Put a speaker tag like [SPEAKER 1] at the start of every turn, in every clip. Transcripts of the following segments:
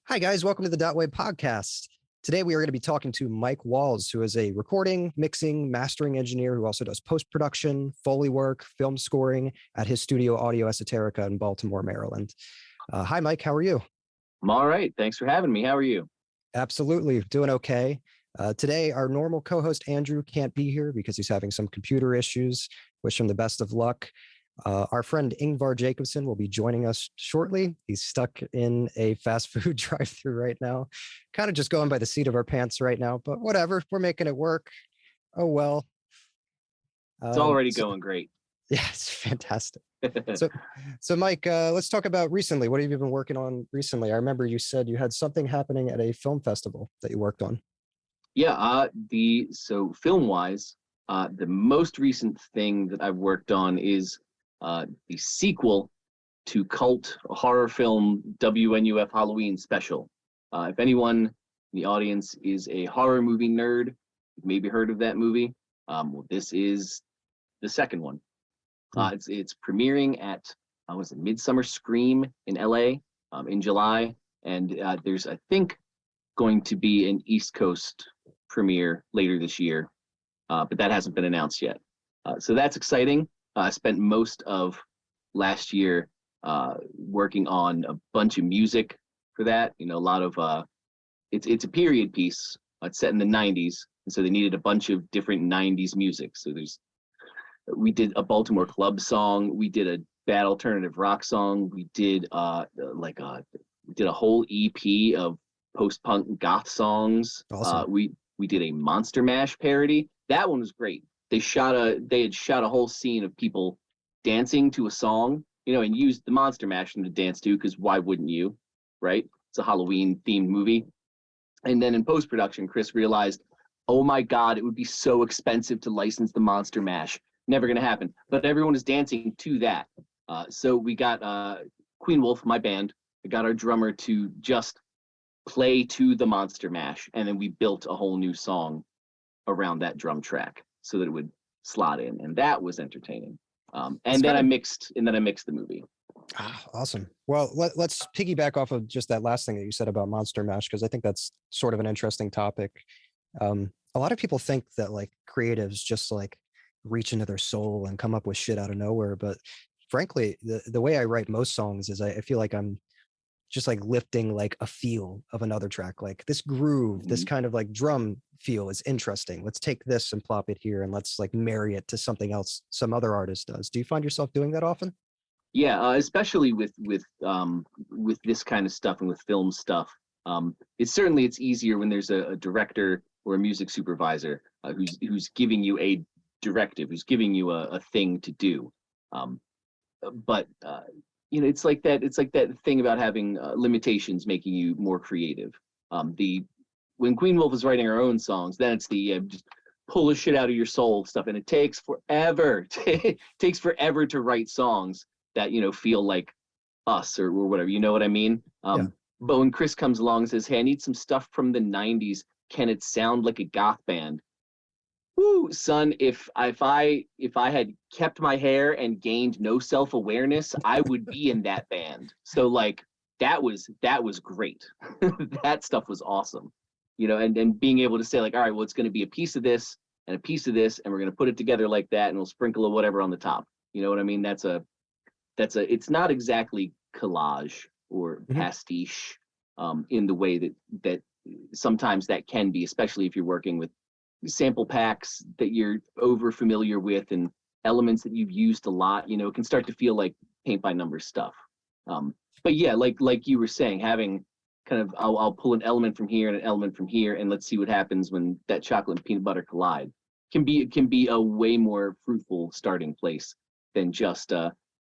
[SPEAKER 1] Hi, guys. Welcome to the Dot Wave podcast. Today, we are going to be talking to Mike Walls, who is a recording, mixing, mastering engineer who also does post-production, Foley work, film scoring at his studio Audio Esoterica in Baltimore, Maryland. Hi, Mike. How are you?
[SPEAKER 2] I'm all right. Thanks for having me. How are you?
[SPEAKER 1] Absolutely. Doing okay. Today, our normal co-host, Andrew, can't be here because he's having some computer issues. Wish him the best of luck. Our friend Ingvar Jacobson will be joining us shortly. He's stuck in a fast food drive-through right now. Kind of just going by the seat of our pants right now, but whatever. We're making it work. Oh, well.
[SPEAKER 2] It's already going great.
[SPEAKER 1] Yeah, it's fantastic. So Mike, let's talk about recently. What have you been working on recently? I remember you said you had something happening at a film festival that you worked on.
[SPEAKER 2] Yeah, so film-wise, the most recent thing that I've worked on is the sequel to cult horror film WNUF Halloween Special. If anyone in the audience is a horror movie nerd, you've maybe heard of that movie. Well, this is the second one. It's premiering at Midsummer Scream in LA in July, and there's I think going to be an East Coast premiere later this year, but that hasn't been announced yet. So that's exciting. I spent most of last year working on a bunch of music for that. You know, a lot of it's a period piece. It's set in the '90s, and so they needed a bunch of different '90s music. So we did a Baltimore club song. We did a bad alternative rock song. We did we did a whole EP of post-punk goth songs.
[SPEAKER 1] Awesome.
[SPEAKER 2] We did a Monster Mash parody. That one was great. They had shot a whole scene of people dancing to a song, you know, and used the Monster Mash to dance to, because why wouldn't you, right? It's a Halloween themed movie. And then in post-production, Chris realized, oh my God, it would be so expensive to license the Monster Mash. Never going to happen. But everyone is dancing to that. So we got Queen Wolf, my band. We got our drummer to just play to the Monster Mash, and then we built a whole new song around that drum track so that it would slot in, and that was entertaining. And then I mixed the movie.
[SPEAKER 1] Awesome. Well, let's piggyback off of just that last thing that you said about Monster Mash, because I think that's sort of an interesting topic. A lot of people think that like creatives just like reach into their soul and come up with shit out of nowhere, but frankly, the way I write most songs is I feel like I'm just like lifting like a feel of another track, like this groove, this kind of like drum feel is interesting. Let's take this and plop it here and let's like marry it to something else some other artist does. Do you find yourself doing that often?
[SPEAKER 2] Yeah, especially with this kind of stuff and with film stuff. It's easier when there's a director or a music supervisor who's giving you a directive, who's giving you a thing to do. But you know, it's like that thing about having limitations making you more creative. When Queen Wolf is writing her own songs, then it's the just pull the shit out of your soul stuff, and it takes forever. It takes forever to write songs that, you know, feel like us or whatever. You know what I mean?
[SPEAKER 1] Yeah.
[SPEAKER 2] But when Chris comes along and says, "Hey, I need some stuff from the '90s. Can it sound like a goth band?" Woo, son, if I had kept my hair and gained no self-awareness, I would be in that band. So like that was great. That stuff was awesome. You know, and being able to say like, all right, well, it's going to be a piece of this and a piece of this, and we're going to put it together like that, and we'll sprinkle of whatever on the top. You know what I mean? It's not exactly collage or pastiche in the way that sometimes that can be, especially if you're working with sample packs that you're over familiar with and elements that you've used a lot. You know, it can start to feel like paint by numbers stuff. But yeah, like you were saying, having kind of I'll pull an element from here and an element from here, and let's see what happens when that chocolate and peanut butter collide. Can be a way more fruitful starting place than just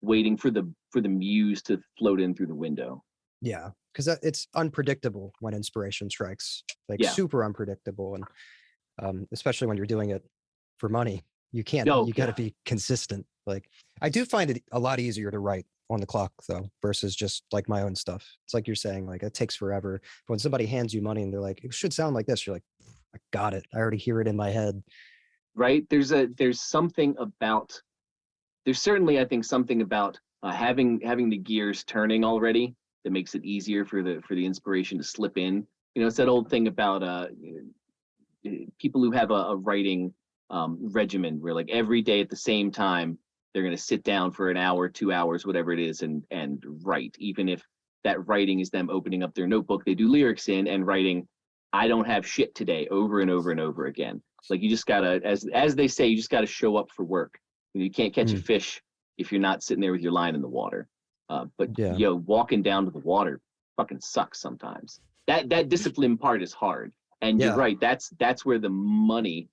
[SPEAKER 2] waiting for the muse to float in through the window.
[SPEAKER 1] Yeah, because it's unpredictable when inspiration strikes, like super unpredictable, and especially when you're doing it for money, you can't. You got to be consistent. Like I do find it a lot easier to write on the clock though, versus just like my own stuff. It's like you're saying, like it takes forever. But when somebody hands you money and they're like, it should sound like this, you're like, I got it. I already hear it in my head.
[SPEAKER 2] Right? There's something about. There's certainly, I think, something about having the gears turning already that makes it easier for the inspiration to slip in. It's that old thing about people who have a writing regimen where like every day at the same time they're going to sit down for an hour, 2 hours, whatever it is, and write. Even if that writing is them opening up their notebook, they do lyrics in and writing, "I don't have shit today," over and over and over again. Like you just gotta, as they say, you just gotta show up for work. You can't catch a fish if you're not sitting there with your line in the water. But
[SPEAKER 1] Yeah.
[SPEAKER 2] walking down to the water fucking sucks sometimes. That discipline part is hard. And you're
[SPEAKER 1] Yeah.
[SPEAKER 2] right. That's where the money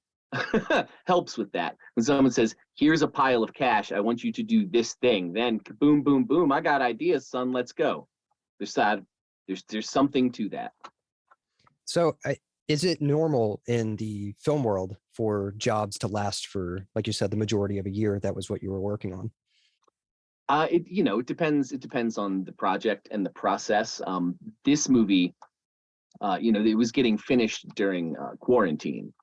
[SPEAKER 2] helps with that. When someone says, "Here's a pile of cash. I want you to do this thing," then boom, boom, boom. I got ideas, son. Let's go. There's something to that.
[SPEAKER 1] So is it normal in the film world for jobs to last for, like you said, the majority of a year? That was what you were working on.
[SPEAKER 2] It depends. It depends on the project and the process. This movie, it was getting finished during quarantine,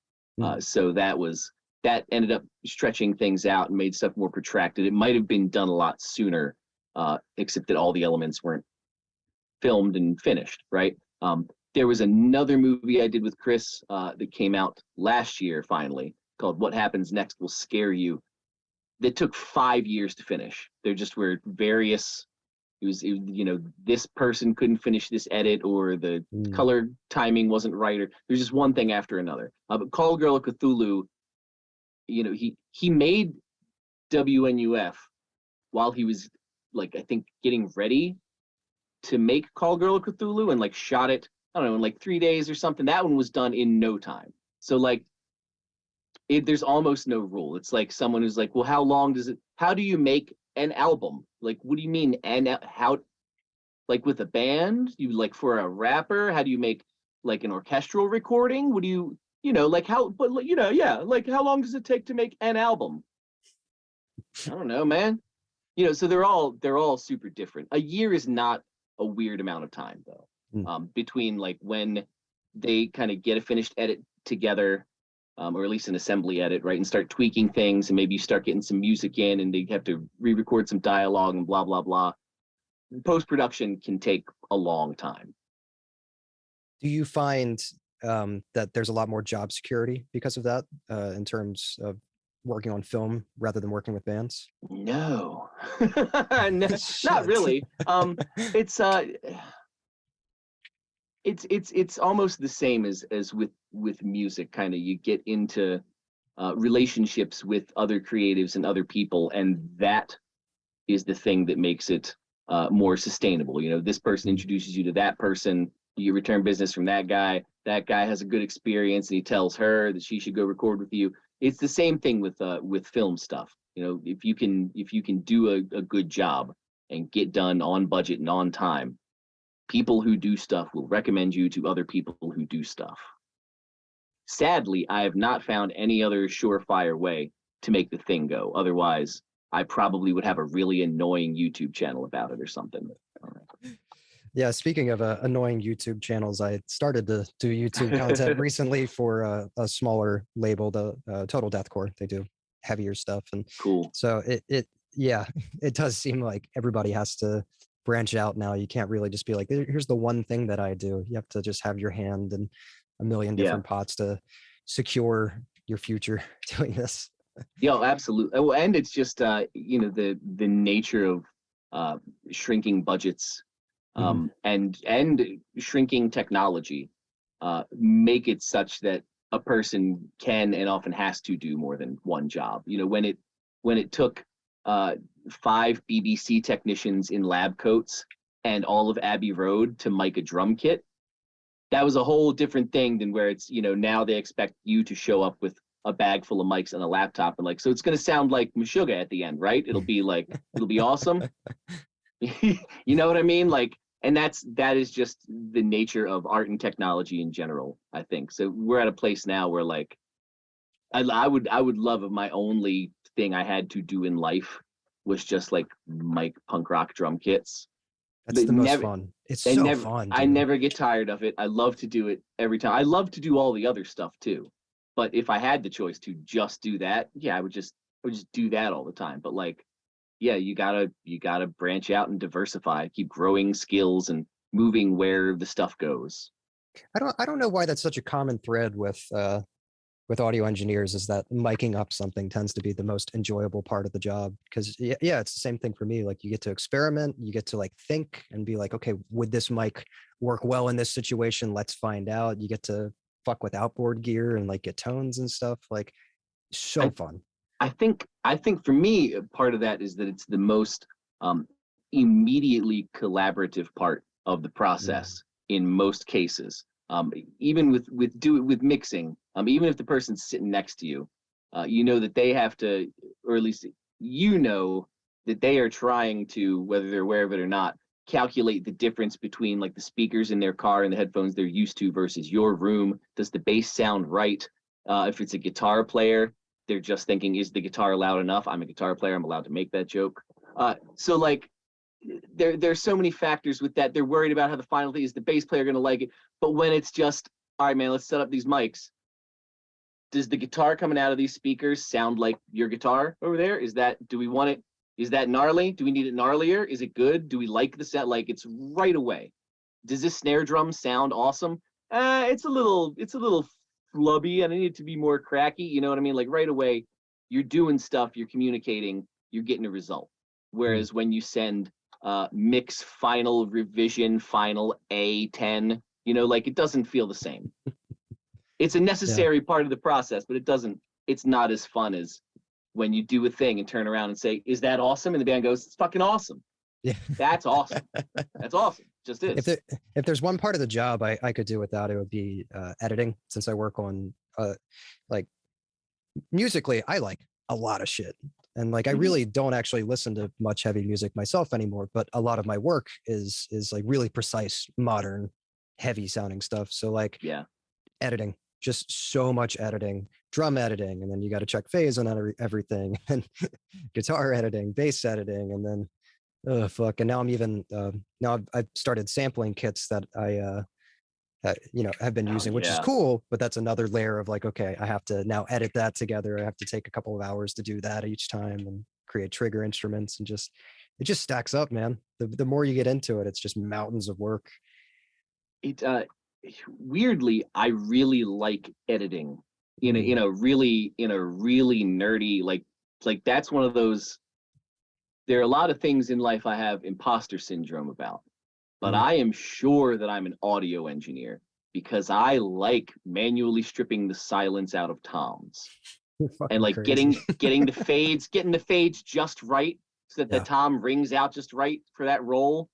[SPEAKER 2] so that ended up stretching things out and made stuff more protracted. It might have been done a lot sooner, except that all the elements weren't filmed and finished. Right. There was another movie I did with Chris that came out last year, finally, called "What Happens Next Will Scare You," that took 5 years to finish. There just were various. This person couldn't finish this edit, or the color timing wasn't right, or there's just one thing after another. But Call Girl of Cthulhu, he made WNUF while he was, like, I think getting ready to make Call Girl of Cthulhu, and like shot it, I don't know, in like 3 days or something. That one was done in no time. So like, there's almost no rule. It's like someone who's like, well, how do you make an album? Like, what do you mean? And how, like with a band, you like for a rapper, how do you make like an orchestral recording? What do like how, but yeah, like how long does it take to make an album? I don't know, man. So they're all super different. A year is not a weird amount of time though. Between like when they kind of get a finished edit together, or at least an assembly edit, right, and start tweaking things, and maybe you start getting some music in, and they have to re-record some dialogue and blah blah blah. Post-production can take a long time.
[SPEAKER 1] Do you find that there's a lot more job security because of that, in terms of working on film rather than working with bands?
[SPEAKER 2] No, no, not really. It's almost the same as with music. Kind of, you get into relationships with other creatives and other people, and that is the thing that makes it more sustainable. This person introduces you to that person, you return business from that guy has a good experience, and he tells her that she should go record with you. It's the same thing with film stuff. If you can do a good job and get done on budget and on time, people who do stuff will recommend you to other people who do stuff. Sadly, I have not found any other surefire way to make the thing go. Otherwise, I probably would have a really annoying YouTube channel about it or something.
[SPEAKER 1] Yeah, speaking of annoying YouTube channels, I started to do YouTube content recently for a smaller label, the Total Deathcore. They do heavier stuff, and
[SPEAKER 2] cool.
[SPEAKER 1] So it does seem like everybody has to branch out now. You can't really just be like, here's the one thing that I do. You have to just have your hand in a million different pots to secure your future doing this.
[SPEAKER 2] Yeah, absolutely. Well, and it's just the nature of shrinking budgets, and shrinking technology make it such that a person can and often has to do more than one job. When it took 5 BBC technicians in lab coats and all of Abbey Road to mic a drum kit, that was a whole different thing than where it's, now they expect you to show up with a bag full of mics and a laptop, and like, so it's going to sound like Meshuggah at the end, right? It'll be awesome. You know what I mean? Like, and that is just the nature of art and technology in general, I think. So we're at a place now where like, I would love if my only thing I had to do in life was just like mic punk rock drum kits.
[SPEAKER 1] That's the most fun. It's so fun.
[SPEAKER 2] I never get tired of it. I love to do it every time. I love to do all the other stuff too. But if I had the choice to just do that, yeah, I would just do that all the time. But like, yeah, you gotta branch out and diversify, keep growing skills and moving where the stuff goes.
[SPEAKER 1] I don't know why that's such a common thread with audio engineers, is that miking up something tends to be the most enjoyable part of the job. Because yeah, it's the same thing for me. Like you get to experiment, you get to like think and be like, okay, would this mic work well in this situation? Let's find out. You get to fuck with outboard gear and like get tones and stuff. Like so
[SPEAKER 2] I
[SPEAKER 1] fun.
[SPEAKER 2] I think for me, part of that is that it's the most um, immediately collaborative part of the
[SPEAKER 1] Mm.
[SPEAKER 2] process in most cases. Even with mixing, even if the person's sitting next to you, you know that they have to, or at least you know that they are trying to, whether they're aware of it or not, calculate the difference between like the speakers in their car and the headphones they're used to versus your room. Does the bass sound right? If it's a guitar player, they're just thinking, is the guitar loud enough? I'm a guitar player. I'm allowed to make that joke. So like there's so many factors with that. They're worried about how the final thing is the bass player going to like it. But when it's just, all right, man, let's set up these mics. Does the guitar coming out of these speakers sound like your guitar over there? Do we want it? Is that gnarly? Do we need it gnarlier? Is it good? Do we like the set? Like it's right away. Does this snare drum sound awesome? It's a little flubby and I need it to be more cracky. You know what I mean? Like right away, you're doing stuff, you're communicating, you're getting a result.
[SPEAKER 1] Mm.
[SPEAKER 2] Whereas when you send mix final revision final A10, like it doesn't feel the same. It's a
[SPEAKER 1] Yeah.
[SPEAKER 2] necessary part of the process, but it's not as fun as when you do a thing and turn around and say, is that awesome? And the band goes, it's fucking awesome.
[SPEAKER 1] Yeah.
[SPEAKER 2] That's awesome. That's awesome. Just
[SPEAKER 1] if
[SPEAKER 2] is.
[SPEAKER 1] there, if there's one part of the job I could do without, it would be editing. Since I work on like musically, I like a lot of shit. And like I
[SPEAKER 2] Mhm.
[SPEAKER 1] really don't actually listen to much heavy music myself anymore, but a lot of my work is like really precise, modern, heavy sounding stuff. So like
[SPEAKER 2] Yeah.
[SPEAKER 1] editing, just so much editing, drum editing, and then you got to check phase on everything, and guitar editing, bass editing, and then oh fuck. And now I'm even now I've started sampling kits that have been
[SPEAKER 2] Oh
[SPEAKER 1] using, which is
[SPEAKER 2] yeah.
[SPEAKER 1] cool, but that's another layer of like, okay, I have to now edit that together. I have to take a couple of hours to do that each time and create trigger instruments, and just it just stacks up, man. The more you get into it, it's just mountains of work.
[SPEAKER 2] It weirdly, I really like editing
[SPEAKER 1] Mm.
[SPEAKER 2] in a really nerdy like that's one of those. There are a lot of things in life I have imposter syndrome about, but
[SPEAKER 1] Mm.
[SPEAKER 2] I am sure that I'm an audio engineer because I like manually stripping the silence out of toms
[SPEAKER 1] You're
[SPEAKER 2] and
[SPEAKER 1] fucking
[SPEAKER 2] like
[SPEAKER 1] crazy.
[SPEAKER 2] getting the fades just right so that the
[SPEAKER 1] Yeah.
[SPEAKER 2] tom rings out just right for that roll.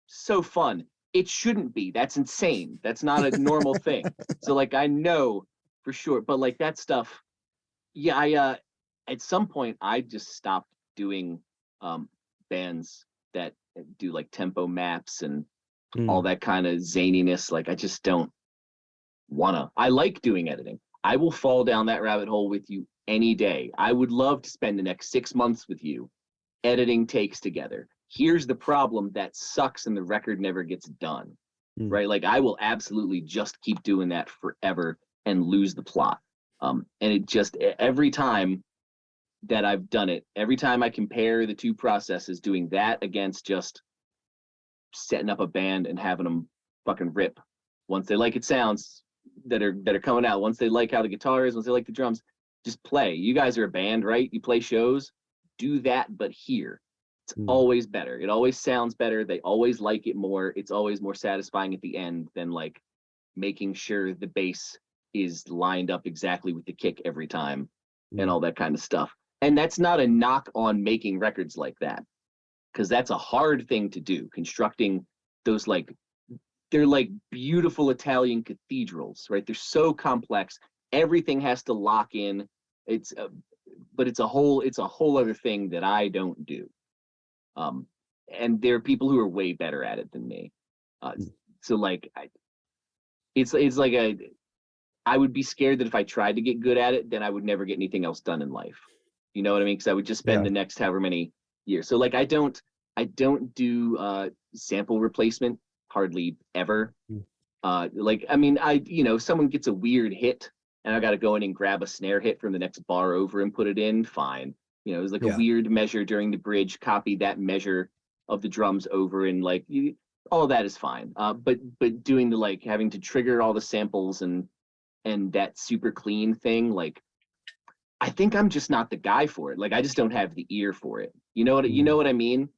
[SPEAKER 2] So fun. It shouldn't be. That's insane. That's not a normal thing. So like I know for sure, but like that stuff, yeah, I at some point I just stopped doing um bands that do like tempo maps and all
[SPEAKER 1] Mm.
[SPEAKER 2] that kind of zaniness. Like I just don't wanna. I like doing editing. I will fall down that rabbit hole with you any day. I would love to spend the next 6 months with you editing takes together. Here's the problem that sucks and the record never gets done.
[SPEAKER 1] Mm.
[SPEAKER 2] Right? Like I will absolutely just keep doing that forever and lose the plot. And it just every time that I've done it, every time I compare the two processes, doing that against just setting up a band and having them fucking rip once they like it sounds that are coming out, once they like how the guitar is, once they like the drums, just play. You guys are a band, right? You play shows, do that, but here. It's
[SPEAKER 1] Mm.
[SPEAKER 2] always better. It always sounds better. They always like it more. It's always more satisfying at the end than like making sure the bass is lined up exactly with the kick every time and
[SPEAKER 1] Mm.
[SPEAKER 2] all that kind of stuff. And that's not a knock on making records like that, because that's a hard thing to do. Constructing those they're like beautiful Italian cathedrals, right? They're so complex. Everything has to lock in. It's but it's a whole other thing that I don't do. Um, and there are people who are way better at it than me. Uh,
[SPEAKER 1] Mm.
[SPEAKER 2] so like it's like I would be scared that if I tried to get good at it, then I would never get anything else done in life. You know what I mean? Because I would just spend
[SPEAKER 1] Yeah.
[SPEAKER 2] the next however many years. So like I don't do sample replacement hardly ever.
[SPEAKER 1] Mm.
[SPEAKER 2] Like I mean someone gets a weird hit and I got to go in and grab a snare hit from the next bar over and put it in. Fine. You know, it was like a
[SPEAKER 1] Yeah.
[SPEAKER 2] weird measure during the bridge, copied that measure of the drums over, and like all that is fine. But doing the like having to trigger all the samples and that super clean thing, like I think I'm just not the guy for it. Like I just don't have the ear for it. You
[SPEAKER 1] Mm.
[SPEAKER 2] know what I mean?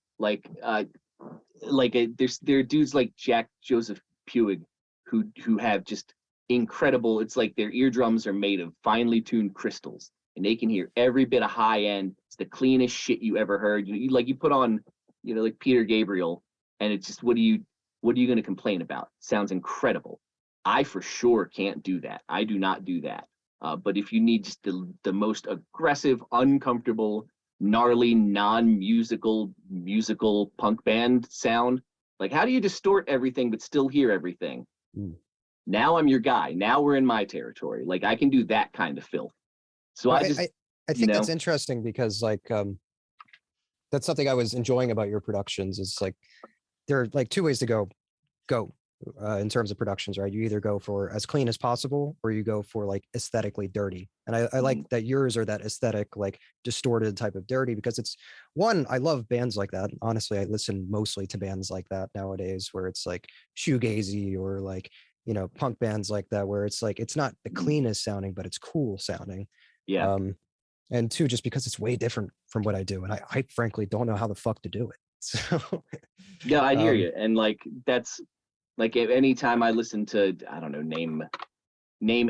[SPEAKER 2] There are dudes like Jack Joseph Puig who have just incredible. It's like their eardrums are made of finely tuned crystals, and they can hear every bit of high end. It's the cleanest shit you ever heard. You put on, like Peter Gabriel, and it's just what are you going to complain about? Sounds incredible. I for sure can't do that. I do not do that. But if you need just the most aggressive, uncomfortable, gnarly, non-musical, musical punk band sound, like how do you distort everything but still hear everything?
[SPEAKER 1] Mm.
[SPEAKER 2] Now I'm your guy. Now we're in my territory. Like I can do that kind of filth. So
[SPEAKER 1] Well,
[SPEAKER 2] I just,
[SPEAKER 1] I
[SPEAKER 2] you
[SPEAKER 1] think that's
[SPEAKER 2] know,
[SPEAKER 1] interesting because like that's something I was enjoying about your productions is like there are like two ways to go in terms of productions, right? You either go for as clean as possible or you go for like aesthetically dirty. And I like that yours are that aesthetic, like distorted type of dirty because it's one, I love bands like that. Honestly, I listen mostly to bands like that nowadays where it's like shoegazy or like, punk bands like that, where it's like, it's not the cleanest sounding, but it's cool sounding.
[SPEAKER 2] yeah,
[SPEAKER 1] Um, and two, just because it's way different from what I do. And I frankly don't know how the fuck to do it. So,
[SPEAKER 2] no, I hear
[SPEAKER 1] um,
[SPEAKER 2] you. And like, that's like any time I listen to, I don't know, name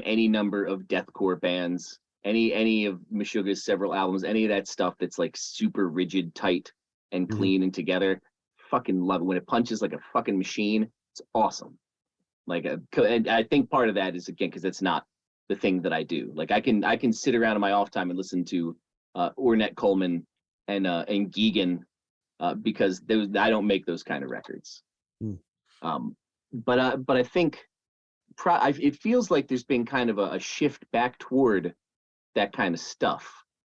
[SPEAKER 2] any number of deathcore bands, any of Meshuggah's several albums, any of that stuff that's like super rigid, tight, and
[SPEAKER 1] mhm.
[SPEAKER 2] clean and together. Fucking love it when it punches like a fucking machine. It's awesome. And I think part of that is again because it's not the thing that I do. Like I can sit around in my off time and listen to Ornette Coleman and Geegan because those I don't make those kind of records.
[SPEAKER 1] Mm.
[SPEAKER 2] But I think it feels like there's been kind of a shift back toward that kind of stuff,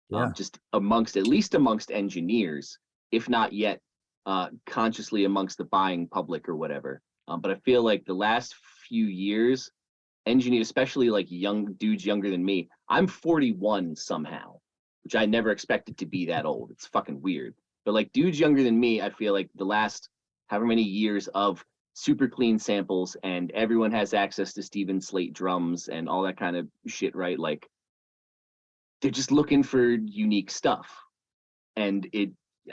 [SPEAKER 1] Yeah.
[SPEAKER 2] just amongst at least amongst engineers, if not yet consciously amongst the buying public or whatever. But I feel like the last few years, engineers, especially like young dudes younger than me, I'm 41 somehow, which I never expected to be that old. It's fucking weird. But like dudes younger than me, I feel like the last however many years of super clean samples and everyone has access to Steven Slate drums and all that kind of shit, right? Like they're just looking for unique stuff. And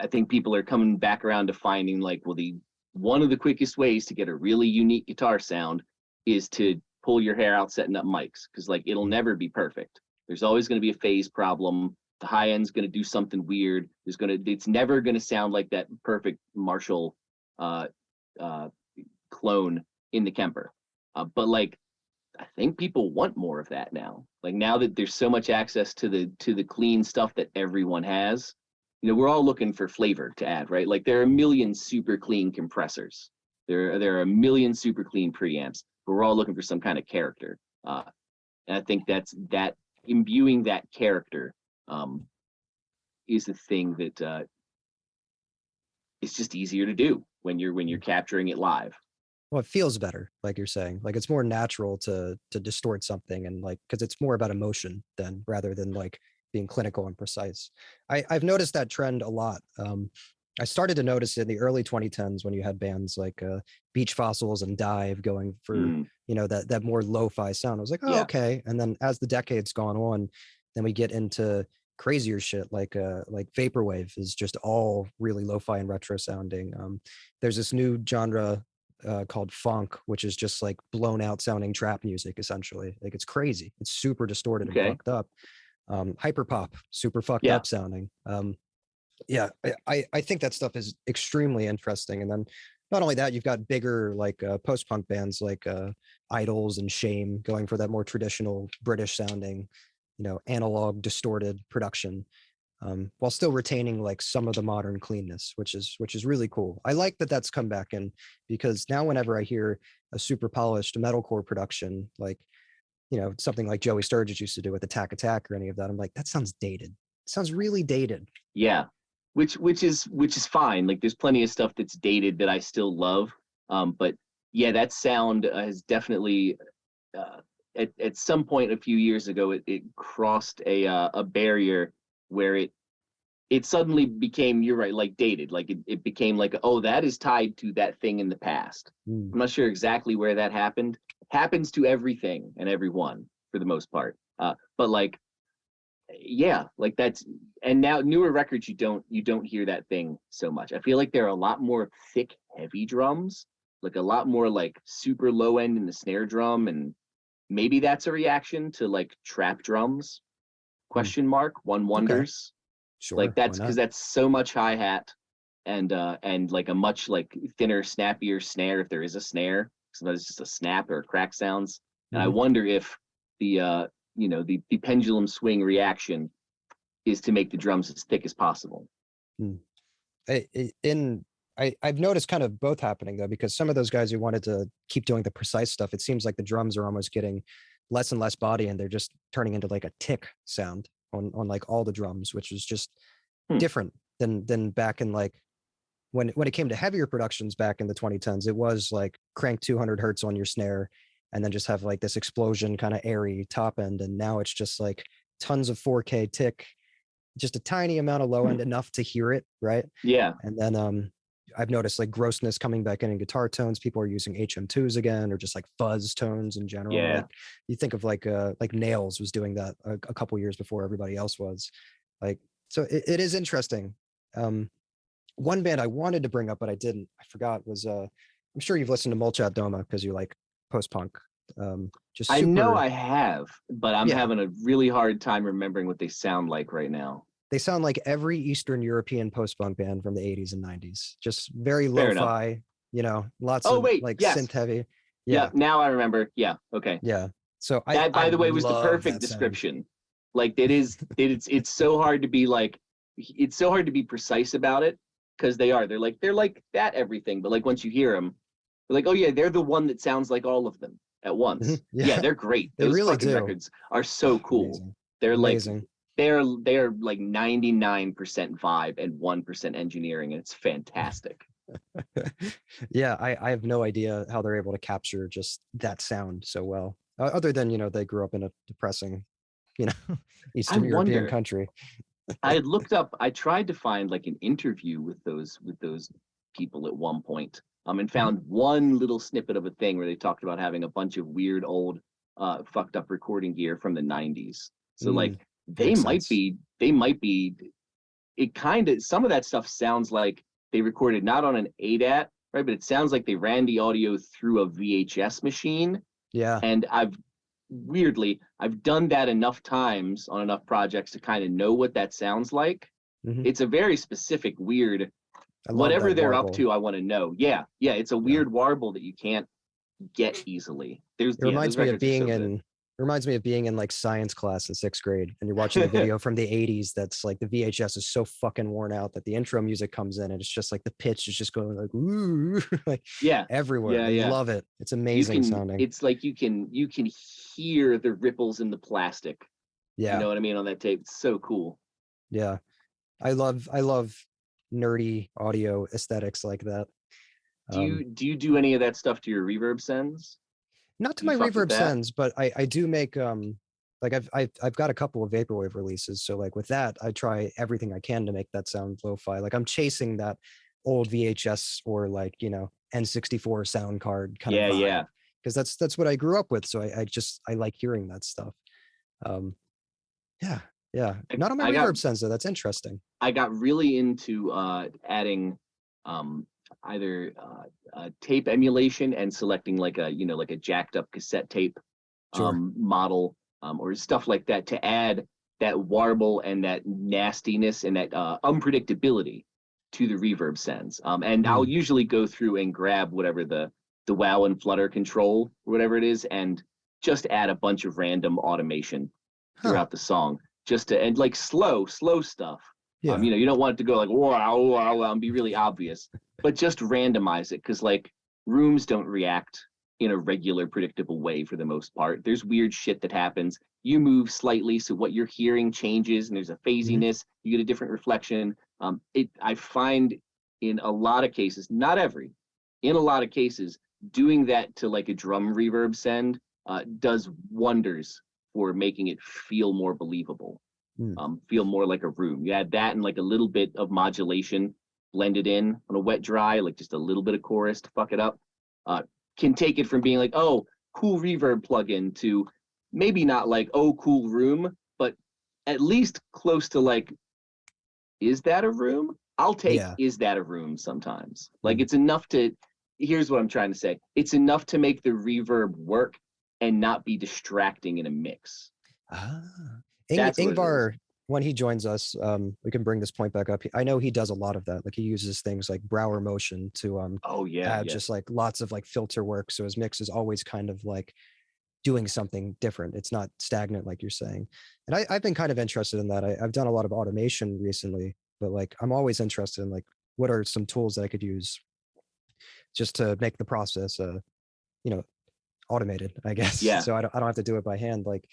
[SPEAKER 2] I think people are coming back around to finding like, well, the one of the quickest ways to get a really unique guitar sound is to pull your hair out setting up mics because like it'll
[SPEAKER 1] Mm.
[SPEAKER 2] never be perfect. There's always going to be a phase problem. The high end's going to do something weird. It's never going to sound like that perfect Marshall uh, uh, clone in the Kemper. But like I think people want more of that now. Like now that there's so much access to the clean stuff that everyone has, we're all looking for flavor to add, right? Like there are a million super clean compressors. There are a million super clean preamps, but we're all looking for some kind of character. And I think that imbuing that character is the thing that is just easier to do when you're capturing it live.
[SPEAKER 1] Well, it feels better, like you're saying. Like it's more natural to distort something and like because it's more about emotion than rather than like being clinical and precise. I've noticed that trend a lot. I started to notice it in the early 2010s when you had bands like Beach Fossils and Dive going for that more lo-fi sound. I was like, oh,
[SPEAKER 2] Yeah.
[SPEAKER 1] okay. And then as the decade's gone on, then we get into crazier shit like vaporwave is just all really lo-fi and retro sounding. There's this new genre called funk, which is just like blown out sounding trap music essentially. Like it's crazy. It's super distorted and
[SPEAKER 2] Okay.
[SPEAKER 1] fucked up. Hyper pop, super fucked
[SPEAKER 2] Yeah.
[SPEAKER 1] up sounding. Yeah, I think that stuff is extremely interesting. And then not only that, you've got bigger like post-punk bands like Idols and Shame going for that more traditional British sounding, analog distorted production, while still retaining like some of the modern cleanness, which is really cool. I like that that's come back in because now whenever I hear a super polished metalcore production, like something like Joey Sturgis used to do with Attack Attack or any of that, I'm like, that sounds dated. It sounds really dated.
[SPEAKER 2] Yeah, which is fine. Like there's plenty of stuff that's dated that I still love. But yeah, that sound has definitely uh, at some point a few years ago it crossed a barrier where it suddenly became, you're right, like dated. Like it became like, oh, that is tied to that thing in the past.
[SPEAKER 1] Mm.
[SPEAKER 2] I'm not sure exactly where that happened. Happens to everything and everyone for the most part. But like, yeah, like that's, and now newer records, you don't hear that thing so much. I feel like there are a lot more thick, heavy drums, like a lot more like super low end in the snare drum, and maybe that's a reaction to like trap drums.
[SPEAKER 1] Mm.
[SPEAKER 2] Question mark. One
[SPEAKER 1] Okay.
[SPEAKER 2] wonders. Like
[SPEAKER 1] Sure. Why
[SPEAKER 2] that's because
[SPEAKER 1] not?
[SPEAKER 2] that's so much hi hat and like a much like thinner, snappier snare if there is a snare. Sometimes it's just a snap or crack sounds. And I
[SPEAKER 1] Mhm.
[SPEAKER 2] wonder if the the pendulum swing reaction is to make the drums as thick as possible.
[SPEAKER 1] Mm. I've noticed kind of both happening though, because some of those guys who wanted to keep doing the precise stuff, it seems like the drums are almost getting less and less body, and they're just turning into like a tick sound on like all the drums, which is just
[SPEAKER 2] Hmm.
[SPEAKER 1] different than back in like when it came to heavier productions back in the 2010s. It was like crank 200 hertz on your snare and then just have like this explosion kind of airy top end, and now it's just like tons of 4K tick, just a tiny amount of low end, enough to hear it, right?
[SPEAKER 2] Yeah.
[SPEAKER 1] And then I've noticed like grossness coming back in guitar tones. People are using HM2s again, or just like fuzz tones in general.
[SPEAKER 2] Yeah.
[SPEAKER 1] Like you think of like Nails was doing that a couple years before everybody else was. Like, so it is interesting. One band I wanted to bring up but I didn't, I forgot, was I'm sure you've listened to Molchat Doma because you like post punk. Just
[SPEAKER 2] I know
[SPEAKER 1] super,
[SPEAKER 2] I have, but I'm
[SPEAKER 1] yeah.
[SPEAKER 2] having a really hard time remembering what they sound like right now.
[SPEAKER 1] They sound like every Eastern European post-punk band from the 80s and 90s. Just very
[SPEAKER 2] Fair enough.
[SPEAKER 1] lo-fi, lots
[SPEAKER 2] Oh
[SPEAKER 1] of
[SPEAKER 2] wait,
[SPEAKER 1] like
[SPEAKER 2] yes.
[SPEAKER 1] synth heavy. Yeah,
[SPEAKER 2] Yep, now I remember. Yeah, okay.
[SPEAKER 1] yeah. So
[SPEAKER 2] That,
[SPEAKER 1] I
[SPEAKER 2] by the way, was the
[SPEAKER 1] love
[SPEAKER 2] perfect
[SPEAKER 1] that sound.
[SPEAKER 2] description. Like it's so hard to be like, it's so hard to be precise about it because they're like that everything. But like once you hear them, they're like, oh yeah, they're the one that sounds like all of them at once. Yeah,
[SPEAKER 1] Yeah,
[SPEAKER 2] they're great.
[SPEAKER 1] they
[SPEAKER 2] Those
[SPEAKER 1] really
[SPEAKER 2] fucking
[SPEAKER 1] do.
[SPEAKER 2] records are so
[SPEAKER 1] Oh,
[SPEAKER 2] cool.
[SPEAKER 1] amazing.
[SPEAKER 2] They're like
[SPEAKER 1] Amazing.
[SPEAKER 2] they're like 99% vibe and 1% engineering, and it's fantastic.
[SPEAKER 1] Yeah, I have no idea how they're able to capture just that sound so well. Other than, they grew up in a depressing, you know,
[SPEAKER 2] I
[SPEAKER 1] Eastern European
[SPEAKER 2] wonder.
[SPEAKER 1] country.
[SPEAKER 2] I had looked up. I tried to find like an interview with those people at one point, and
[SPEAKER 1] Mhm.
[SPEAKER 2] found one little snippet of a thing where they talked about having a bunch of weird old, fucked up recording gear from the '90s. So like
[SPEAKER 1] Mm, makes sense.
[SPEAKER 2] they might be. It kind of, some of that stuff sounds like they recorded not on an ADAT, right? But it sounds like they ran the audio through a VHS machine.
[SPEAKER 1] Yeah.
[SPEAKER 2] And I've done that enough times on enough projects to kind of know what that sounds like.
[SPEAKER 1] Mhm.
[SPEAKER 2] It's a very specific, weird,
[SPEAKER 1] I love
[SPEAKER 2] whatever
[SPEAKER 1] that
[SPEAKER 2] they're up
[SPEAKER 1] warble.
[SPEAKER 2] to, I want to know. Yeah, yeah, it's a
[SPEAKER 1] Yeah.
[SPEAKER 2] weird warble that you can't get easily.
[SPEAKER 1] It
[SPEAKER 2] Those
[SPEAKER 1] reminds me of
[SPEAKER 2] records are
[SPEAKER 1] being
[SPEAKER 2] so good.
[SPEAKER 1] in like science class in sixth grade, and you're watching a video from the 80s that's like the VHS is so fucking worn out that the intro music comes in and it's just like the pitch is just going like ooh, like
[SPEAKER 2] Yeah,
[SPEAKER 1] everywhere.
[SPEAKER 2] yeah,
[SPEAKER 1] I
[SPEAKER 2] yeah.
[SPEAKER 1] love it. It's amazing sounding.
[SPEAKER 2] It's like you can hear the ripples in the plastic. You
[SPEAKER 1] Yeah.
[SPEAKER 2] know what I mean on that tape? It's so cool.
[SPEAKER 1] Yeah. I love nerdy audio aesthetics like that.
[SPEAKER 2] Do you do any of that stuff to your reverb sends?
[SPEAKER 1] Not to
[SPEAKER 2] Do you
[SPEAKER 1] my
[SPEAKER 2] fuck with
[SPEAKER 1] reverb
[SPEAKER 2] that?
[SPEAKER 1] sends, but I do make like I've got a couple of vaporwave releases. So like with that, I try everything I can to make that sound lo-fi. Like I'm chasing that old VHS or like, N64 sound card kind of
[SPEAKER 2] Yeah,
[SPEAKER 1] vibe.
[SPEAKER 2] yeah.
[SPEAKER 1] Because that's what I grew up with. So I like hearing that stuff. Um yeah, yeah.
[SPEAKER 2] I,
[SPEAKER 1] Not on my
[SPEAKER 2] I got
[SPEAKER 1] reverb sends though. That's interesting.
[SPEAKER 2] I got really into adding um, either tape emulation and selecting like a jacked up cassette tape
[SPEAKER 1] Sure.
[SPEAKER 2] model, or stuff like that to add that warble and that nastiness and that unpredictability to the reverb sends. And I'll
[SPEAKER 1] Mm.
[SPEAKER 2] usually go through and grab whatever the wow and flutter control or whatever it is, and just add a bunch of random automation
[SPEAKER 1] Huh.
[SPEAKER 2] throughout the song, just to, and like slow stuff.
[SPEAKER 1] Yeah.
[SPEAKER 2] You don't want it to go like wow, wow, wow and be really obvious, but just randomize it, because like rooms don't react in a regular, predictable way for the most part. There's weird shit that happens. You move slightly, so what you're hearing changes, and there's a
[SPEAKER 1] Mhm.
[SPEAKER 2] phasiness. You get a different reflection. I find in a lot of cases, not every, in a lot of cases, doing that to like a drum reverb send does wonders for making it feel more believable.
[SPEAKER 1] Mm.
[SPEAKER 2] feel more like a room. You add that and like a little bit of modulation blended in on a wet dry, like just a little bit of chorus to fuck it up. Can take it from being like, oh, cool reverb plugin to maybe not like, oh, cool room, but at least close to like, is that a room? I'll take
[SPEAKER 1] Yeah.
[SPEAKER 2] is that a room sometimes. Like
[SPEAKER 1] Mm.
[SPEAKER 2] it's enough to, here's what I'm trying to say. It's enough to make the reverb work and not be distracting in a mix.
[SPEAKER 1] Ah.
[SPEAKER 2] That's what it is.
[SPEAKER 1] Ingvar, when he joins us, we can bring this point back up. I know he does a lot of that. Like he uses things like brower motion to
[SPEAKER 2] Oh yeah,
[SPEAKER 1] add
[SPEAKER 2] yeah.
[SPEAKER 1] just like lots of like filter work. So his mix is always kind of like doing something different. It's not stagnant, like you're saying. And I've been kind of interested in that. I've done a lot of automation recently, but like I'm always interested in like what are some tools that I could use just to make the process, you know, automated, I guess.
[SPEAKER 2] Yeah.
[SPEAKER 1] So I don't have to do it by hand. Like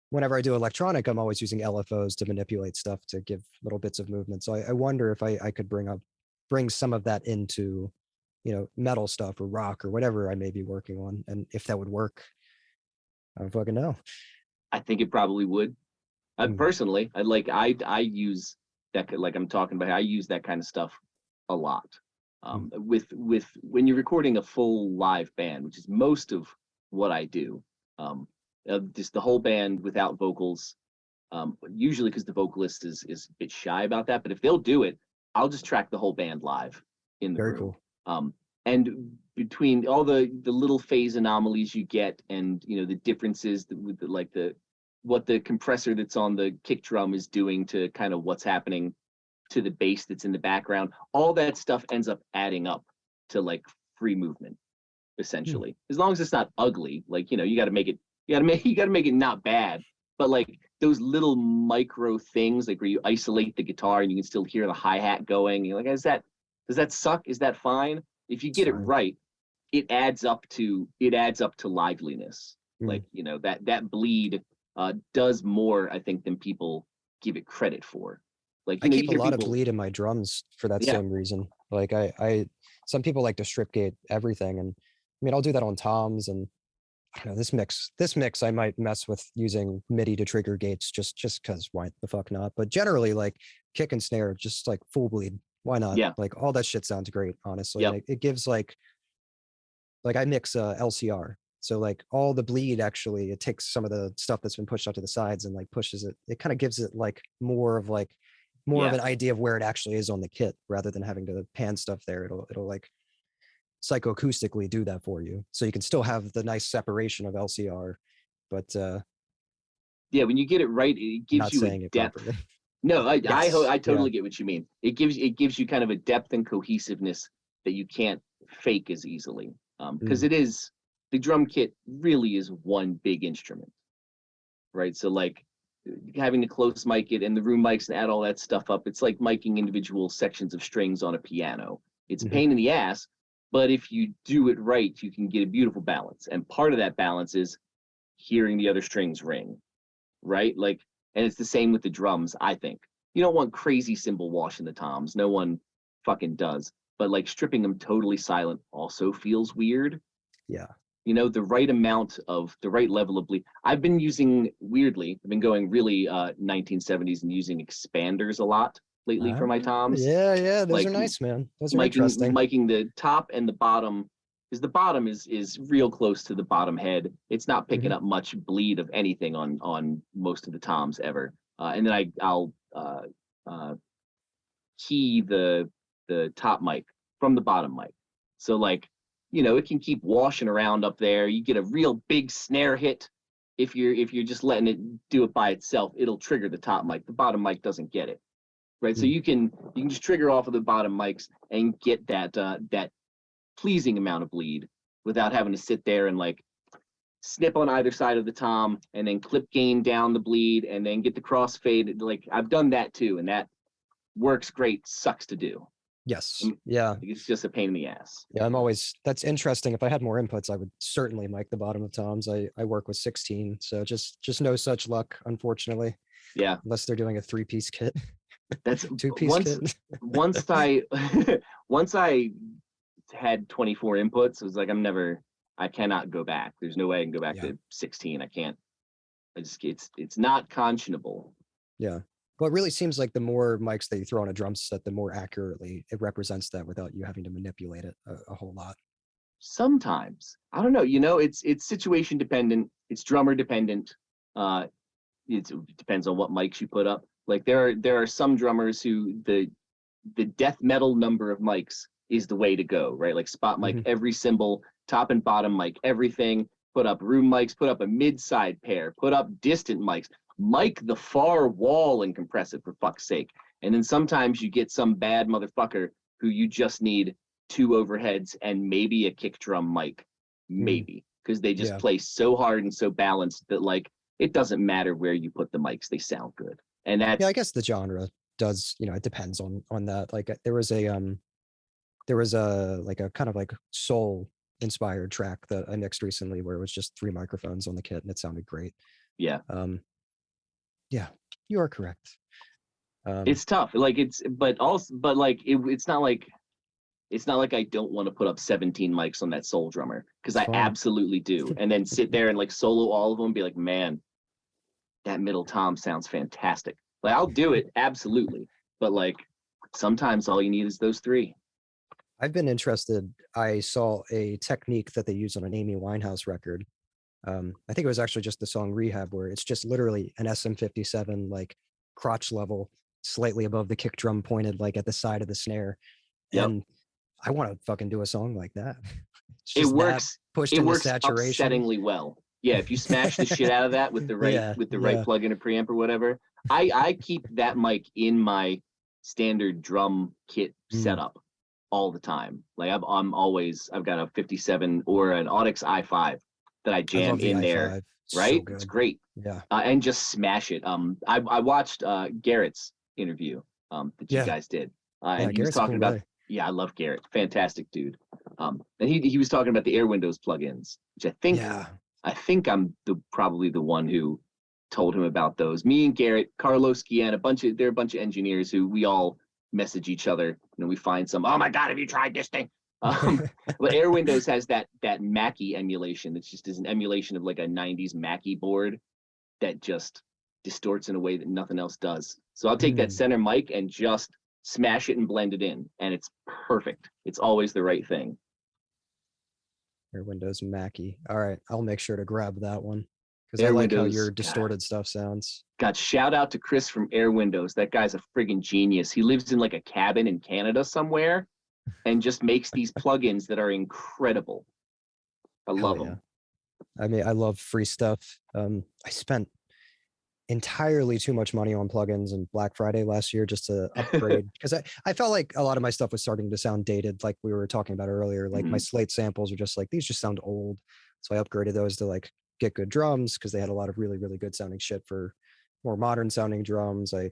[SPEAKER 1] whenever I do electronic, I'm always using LFOs to manipulate stuff to give little bits of movement. So I wonder if I could bring some of that into, metal stuff or rock or whatever I may be working on, and if that would work. I don't fucking know.
[SPEAKER 2] I think it probably would.
[SPEAKER 1] Mm,
[SPEAKER 2] Personally, I use that, like I'm talking about. I use that kind of stuff a lot.
[SPEAKER 1] mm,
[SPEAKER 2] With when you're recording a full live band, which is most of what I do. Just the whole band without vocals. Usually because the vocalist is a bit shy about that, but if they'll do it, I'll just track the whole band live in the
[SPEAKER 1] very
[SPEAKER 2] room.
[SPEAKER 1] cool.
[SPEAKER 2] And between all the little phase anomalies you get, and the differences with the what the compressor that's on the kick drum is doing to kind of what's happening to the bass that's in the background, all that stuff ends up adding up to like free movement,
[SPEAKER 1] Mm.
[SPEAKER 2] essentially. As long as it's not ugly, like you got to make it, you got to make it not bad. But like those little micro things, like where you isolate the guitar and you can still hear the hi-hat going, you're like, does that suck? Is that fine? If you
[SPEAKER 1] It's
[SPEAKER 2] get it
[SPEAKER 1] fine.
[SPEAKER 2] right, it adds up to liveliness.
[SPEAKER 1] Mm.
[SPEAKER 2] Like that bleed does more, I think, than people give it credit for. Like
[SPEAKER 1] I keep
[SPEAKER 2] you
[SPEAKER 1] a
[SPEAKER 2] hear
[SPEAKER 1] lot of
[SPEAKER 2] people,
[SPEAKER 1] bleed in my drums for that
[SPEAKER 2] yeah,
[SPEAKER 1] same reason. Like some people like to strip gate everything, and I mean I'll do that on toms, and I don't know, this mix I might mess with using MIDI to trigger gates just because why the fuck not? But generally, like kick and snare, just like full bleed. Why not?
[SPEAKER 2] yeah,
[SPEAKER 1] Like all that shit sounds great, honestly, and
[SPEAKER 2] yep,
[SPEAKER 1] it gives like I mix LCR. So like all the bleed actually, it takes some of the stuff that's been pushed out to the sides and like pushes it. It kind of gives it like more of
[SPEAKER 2] yeah.
[SPEAKER 1] an idea of where it actually is on the kit rather than having to pan stuff there. It'll like psychoacoustically do that for you. So you can still have the nice separation of LCR, but
[SPEAKER 2] Yeah, when you get it right, it gives
[SPEAKER 1] not
[SPEAKER 2] you a
[SPEAKER 1] saying it
[SPEAKER 2] depth.
[SPEAKER 1] properly.
[SPEAKER 2] No,
[SPEAKER 1] Yes.
[SPEAKER 2] I
[SPEAKER 1] Yeah.
[SPEAKER 2] totally get what you mean. It gives you kind of a depth and cohesiveness that you can't fake as easily. Because
[SPEAKER 1] Mm,
[SPEAKER 2] it is, the drum kit really is one big instrument, right? So like having to close mic it and the room mics and add all that stuff up, it's like miking individual sections of strings on a piano. It's a
[SPEAKER 1] mhm.
[SPEAKER 2] pain in the ass, but if you do it right, you can get a beautiful balance. And part of that balance is hearing the other strings ring, right? Like, and it's the same with the drums, I think. You don't want crazy cymbal wash in the toms. No one fucking does. But like stripping them totally silent also feels weird.
[SPEAKER 1] Yeah.
[SPEAKER 2] The right level of bleed. I've been using, weirdly, I've been going really 1970s and using expanders a lot lately
[SPEAKER 1] Ah,
[SPEAKER 2] for my toms.
[SPEAKER 1] yeah, yeah. Those are
[SPEAKER 2] Like
[SPEAKER 1] nice, man. Those are
[SPEAKER 2] miking
[SPEAKER 1] interesting.
[SPEAKER 2] miking the top and the bottom, because the bottom is real close to the bottom head. It's not picking
[SPEAKER 1] Hmm.
[SPEAKER 2] up much bleed of anything on most of the toms ever. And then I'll uh, key the top mic from the bottom mic. So like, it can keep washing around up there. You get a real big snare hit. If you're just letting it do it by itself, it'll trigger the top mic. The bottom mic doesn't get it. Right. So
[SPEAKER 1] Mm.
[SPEAKER 2] you can just trigger off of the bottom mics and get that pleasing amount of bleed without having to sit there and like snip on either side of the tom and then clip gain down the bleed and then get the crossfade. Like I've done that too, and that works great. Sucks to do.
[SPEAKER 1] Yes.
[SPEAKER 2] Mm,
[SPEAKER 1] Yeah.
[SPEAKER 2] it's just a pain in the ass.
[SPEAKER 1] Yeah. That's interesting. If I had more inputs, I would certainly mic the bottom of toms. I work with 16. So just no such luck, unfortunately,
[SPEAKER 2] Yeah,
[SPEAKER 1] unless they're doing a 3-piece kit,
[SPEAKER 2] that's
[SPEAKER 1] 2-piece
[SPEAKER 2] once
[SPEAKER 1] kit.
[SPEAKER 2] once I once I had 24 inputs. It was like I cannot go back. There's no way I can go back
[SPEAKER 1] Yeah.
[SPEAKER 2] to 16. I can't. It's not conscionable.
[SPEAKER 1] Yeah. Well, it really seems like the more mics that you throw on a drum set, the more accurately it represents that without you having to manipulate it a whole lot.
[SPEAKER 2] Sometimes I don't know. It's situation dependent. It's drummer dependent. Uh, it depends on what mics you put up. Like there are some drummers who the death metal number of mics is the way to go, right? Like spot mic,
[SPEAKER 1] Mhm.
[SPEAKER 2] every cymbal, top and bottom mic, everything. Put up room mics, put up a mid-side pair, put up distant mics, mic the far wall and compress it for fuck's sake. And then sometimes you get some bad motherfucker who you just need two overheads and maybe a kick drum mic,
[SPEAKER 1] Mm.
[SPEAKER 2] maybe, because they just
[SPEAKER 1] Yeah.
[SPEAKER 2] play so hard and so balanced that like it doesn't matter where you put the mics, they sound good. And
[SPEAKER 1] Yeah, I
[SPEAKER 2] that's
[SPEAKER 1] guess the genre does, it depends on that. Like there was a like a kind of like soul inspired track that I mixed recently where it was just three microphones on the kit and it sounded great.
[SPEAKER 2] yeah.
[SPEAKER 1] Um, yeah, you are correct.
[SPEAKER 2] It's tough. Like but like it's not like I don't want to put up 17 mics on that soul drummer because
[SPEAKER 1] It's
[SPEAKER 2] I
[SPEAKER 1] fun.
[SPEAKER 2] absolutely do. And then sit there and like solo all of them and be like, man, that middle tom sounds fantastic. Like I'll do it absolutely, but like sometimes all you need is those three.
[SPEAKER 1] I've been interested. I saw a technique that they use on an Amy Winehouse record. I think it was actually just the song Rehab, where it's just literally an SM57 like crotch level, slightly above the kick drum pointed like at the side of the snare.
[SPEAKER 2] Yep.
[SPEAKER 1] And I want to fucking do a song like that. It's
[SPEAKER 2] It
[SPEAKER 1] just that
[SPEAKER 2] works.
[SPEAKER 1] pushed
[SPEAKER 2] It
[SPEAKER 1] into
[SPEAKER 2] works
[SPEAKER 1] saturation.
[SPEAKER 2] upsettingly well. Yeah, if you smash the shit out of that with
[SPEAKER 1] Yeah,
[SPEAKER 2] the right
[SPEAKER 1] yeah.
[SPEAKER 2] plug-in or preamp or whatever. I keep that mic in my standard drum kit
[SPEAKER 1] Mm,
[SPEAKER 2] setup all the time. Like I've got a 57 or an Audix i5 that I
[SPEAKER 1] I
[SPEAKER 2] jam
[SPEAKER 1] love the
[SPEAKER 2] in there,
[SPEAKER 1] i5. So
[SPEAKER 2] right? It's
[SPEAKER 1] good.
[SPEAKER 2] great.
[SPEAKER 1] Yeah.
[SPEAKER 2] And just smash it. I watched Garrett's interview that you
[SPEAKER 1] Yeah.
[SPEAKER 2] guys did, and
[SPEAKER 1] Yeah.
[SPEAKER 2] he was
[SPEAKER 1] Garrett's a
[SPEAKER 2] talking
[SPEAKER 1] cool
[SPEAKER 2] about.
[SPEAKER 1] guy.
[SPEAKER 2] Yeah, I love Garrett, fantastic dude. And he was talking about the Air Windows plugins, which
[SPEAKER 1] Yeah.
[SPEAKER 2] I think I'm probably the one who told him about those. Me and Garrett, Carlos Guillen, they're a bunch of engineers who we all message each other. We find some. Oh my god, have you tried this thing? Um, but Air Windows has that Mackie emulation. It's just is an emulation of like a '90s Mackie board that just distorts in a way that nothing else does. So I'll take that
[SPEAKER 1] Mm.
[SPEAKER 2] center mic and just smash it and blend it in, and it's perfect. It's always the right thing.
[SPEAKER 1] Air Windows Mackie. All right. I'll make sure to grab that one because I
[SPEAKER 2] Air
[SPEAKER 1] like how
[SPEAKER 2] Windows,
[SPEAKER 1] your distorted stuff sounds.
[SPEAKER 2] God, shout out to Chris from Air Windows. That guy's a friggin' genius. He lives in like a cabin in Canada somewhere and just makes these plugins that are incredible. I
[SPEAKER 1] Hell
[SPEAKER 2] love
[SPEAKER 1] yeah.
[SPEAKER 2] them.
[SPEAKER 1] I mean, I love free stuff. I spent entirely too much money on plugins and Black Friday last year just to upgrade because I felt like a lot of my stuff was starting to sound dated, like we were talking about earlier. Like my
[SPEAKER 2] Mhm.
[SPEAKER 1] Slate samples are just like these just sound old. So I upgraded those to like get good drums because they had a lot of really, really good sounding shit for more modern sounding drums. I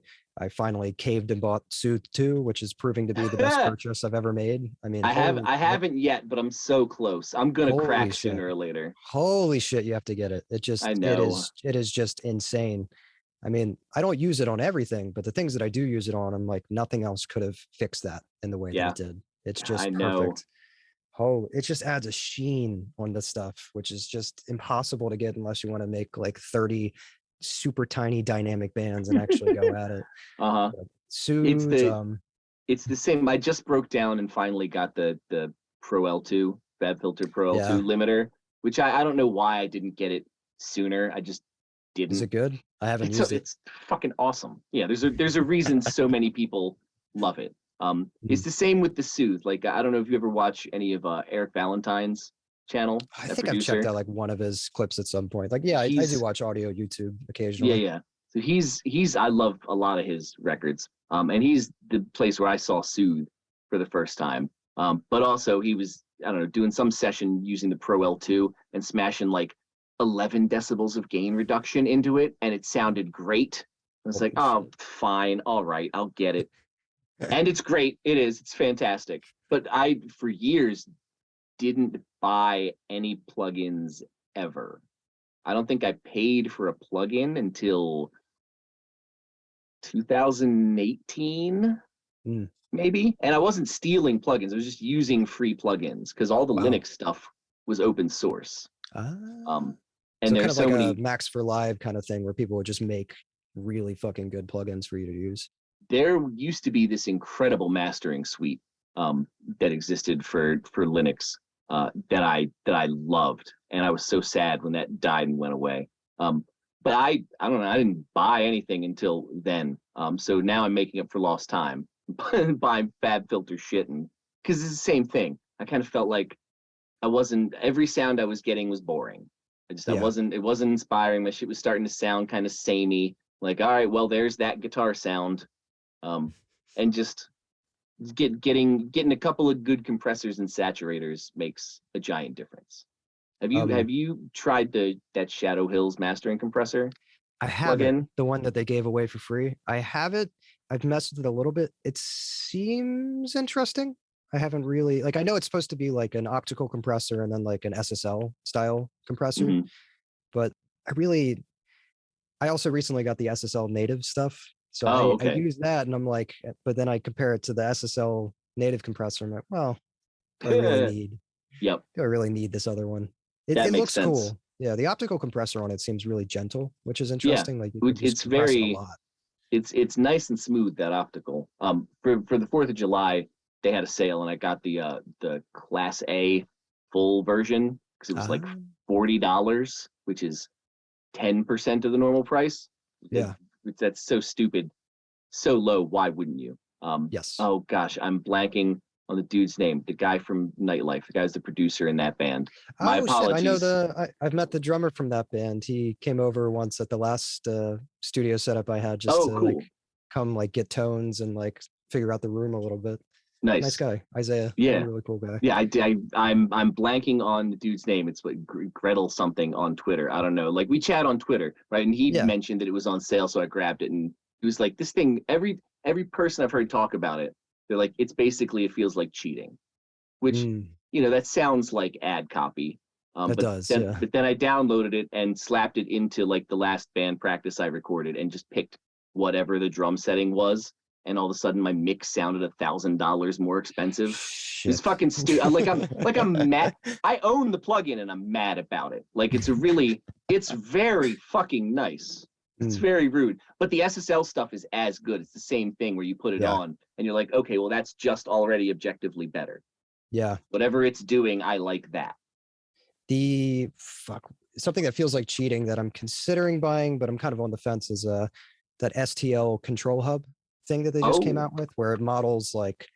[SPEAKER 1] finally caved and bought Sooth 2, which is proving to be the best purchase I've ever made. I mean, holy
[SPEAKER 2] I
[SPEAKER 1] shit.
[SPEAKER 2] haven't yet, but I'm so close. I'm gonna
[SPEAKER 1] Holy
[SPEAKER 2] crack
[SPEAKER 1] shit.
[SPEAKER 2] sooner or later.
[SPEAKER 1] Holy shit, you have to get it.
[SPEAKER 2] I know.
[SPEAKER 1] It is just insane. I mean, I don't use it on everything, but the things that I do use it on, I'm like, nothing else could have fixed that in the way that
[SPEAKER 2] Yeah,
[SPEAKER 1] it did. It's
[SPEAKER 2] I
[SPEAKER 1] just
[SPEAKER 2] know.
[SPEAKER 1] perfect. Oh, it just adds a sheen on the stuff, which is just impossible to get unless you want to make like 30 super tiny dynamic bands and actually go at it.
[SPEAKER 2] Uh-huh.
[SPEAKER 1] But
[SPEAKER 2] It's
[SPEAKER 1] Soothe,
[SPEAKER 2] the it's the same. I just broke down and finally got the Pro L2, Bad Filter Pro L2
[SPEAKER 1] yeah.
[SPEAKER 2] limiter, which I don't know why I didn't get it sooner. I just
[SPEAKER 1] Is
[SPEAKER 2] didn't.
[SPEAKER 1] it good? I haven't used it.
[SPEAKER 2] It's fucking awesome. Yeah, there's a reason so many people love it. It's
[SPEAKER 1] Mhm.
[SPEAKER 2] the same with the Soothe. Like I don't know if you ever watch any of Eric Valentine's channel,
[SPEAKER 1] I
[SPEAKER 2] that
[SPEAKER 1] think I've checked
[SPEAKER 2] producer.
[SPEAKER 1] out like one of his clips at some point. Like, yeah, I do
[SPEAKER 2] He's
[SPEAKER 1] watch audio YouTube
[SPEAKER 2] Yeah,
[SPEAKER 1] occasionally.
[SPEAKER 2] yeah. So he's I love a lot of his records. And he's the place where I saw Soothe for the first time. But also he was, I don't know, doing some session using the Pro L2 and smashing like 11 decibels of gain reduction into it, and it sounded great. I was like,
[SPEAKER 1] Holy
[SPEAKER 2] oh,
[SPEAKER 1] shit.
[SPEAKER 2] fine, all right, I'll get it. And it's great. It is. It's fantastic. But I, for years, didn't buy any plugins ever. I don't think I paid for a plugin until 2018,
[SPEAKER 1] Mm,
[SPEAKER 2] maybe. And I wasn't stealing plugins. I was just using free plugins because all the
[SPEAKER 1] wow.
[SPEAKER 2] Linux stuff was open source.
[SPEAKER 1] Ah.
[SPEAKER 2] Um, and
[SPEAKER 1] So kind
[SPEAKER 2] there's
[SPEAKER 1] of like
[SPEAKER 2] so
[SPEAKER 1] a
[SPEAKER 2] many.
[SPEAKER 1] Max for Live kind of thing where people would just make really fucking good plugins for you to use.
[SPEAKER 2] There used to be this incredible mastering suite that existed for Linux that I loved, and I was so sad when that died and went away. But I don't know, I didn't buy anything until then. So now I'm making up for lost time buying FabFilter shit, and because it's the same thing. I kind of felt like I wasn't every sound I was getting was boring. I
[SPEAKER 1] Yeah.
[SPEAKER 2] wasn't it wasn't inspiring. My shit was starting to sound kind of samey. Like, all right, well, there's that guitar sound. And just getting a couple of good compressors and saturators makes a giant difference. Have you tried that Shadow Hills mastering compressor
[SPEAKER 1] I haven't.
[SPEAKER 2] plugin?
[SPEAKER 1] The one that they gave away for free. I have it. I've messed with it a little bit. It seems interesting. I haven't really like I know it's supposed to be like an optical compressor and then like an SSL style compressor,
[SPEAKER 2] Mm-hmm.
[SPEAKER 1] but I also recently got the SSL native stuff. So
[SPEAKER 2] Oh,
[SPEAKER 1] I
[SPEAKER 2] okay.
[SPEAKER 1] use that and I'm like, but then I compare it to the SSL native compressor. I'm like, well, do I really need
[SPEAKER 2] Yep,
[SPEAKER 1] do I really need this other one?
[SPEAKER 2] that
[SPEAKER 1] It
[SPEAKER 2] makes
[SPEAKER 1] looks
[SPEAKER 2] sense.
[SPEAKER 1] cool. Yeah, the optical compressor on it seems really gentle, which is
[SPEAKER 2] Yeah,
[SPEAKER 1] interesting. Like you can just
[SPEAKER 2] it's
[SPEAKER 1] compress it a
[SPEAKER 2] very
[SPEAKER 1] lot.
[SPEAKER 2] it's nice and smooth, that optical. For the 4th of July, they had a sale, and I got the Class A full version because it was like
[SPEAKER 1] Ah,
[SPEAKER 2] $40, which is 10% of the normal price. It,
[SPEAKER 1] yeah.
[SPEAKER 2] that's so stupid, so low. Why wouldn't you?
[SPEAKER 1] Yes.
[SPEAKER 2] Oh gosh, I'm blanking on the dude's name. The guy from Nightlife. The guy's the producer in that band. My
[SPEAKER 1] Oh shit! I know
[SPEAKER 2] apologies.
[SPEAKER 1] I've met the drummer from that band. He came over once at the last studio setup I had just
[SPEAKER 2] Oh,
[SPEAKER 1] to like
[SPEAKER 2] cool.
[SPEAKER 1] come like get tones and like figure out the room a little bit. Nice
[SPEAKER 2] Nice.
[SPEAKER 1] guy, Isaiah. Really,
[SPEAKER 2] Yeah.
[SPEAKER 1] really cool guy.
[SPEAKER 2] Yeah, I'm blanking on the dude's name. It's like Gretel something on Twitter. I don't know. Like, we chat on Twitter, right? And he
[SPEAKER 1] Yeah.
[SPEAKER 2] mentioned that it was on sale, so I grabbed it. And he was like, "This thing, every person I've heard talk about it, they're like, it's basically, it feels like cheating." Which,
[SPEAKER 1] Mm,
[SPEAKER 2] that sounds like ad copy.
[SPEAKER 1] that
[SPEAKER 2] But
[SPEAKER 1] does.
[SPEAKER 2] then
[SPEAKER 1] Yeah.
[SPEAKER 2] but then I downloaded it and slapped it into like the last band practice I recorded, and just picked whatever the drum setting was, and all of a sudden my mix sounded $1,000 more expensive. It's
[SPEAKER 1] Shit.
[SPEAKER 2] fucking stupid. I'm mad. I own the plugin and I'm mad about it. Like, it's very fucking nice. It's
[SPEAKER 1] Mm,
[SPEAKER 2] very rude. But the SSL stuff is as good. It's the same thing where you put it
[SPEAKER 1] yeah.
[SPEAKER 2] on and you're like, okay, well, that's just already objectively better.
[SPEAKER 1] Yeah.
[SPEAKER 2] Whatever it's doing, I like that.
[SPEAKER 1] The fuck something that feels like cheating that I'm considering buying, but I'm kind of on the fence is that STL control hub thing that they just came
[SPEAKER 2] Oh,
[SPEAKER 1] out with, where it models like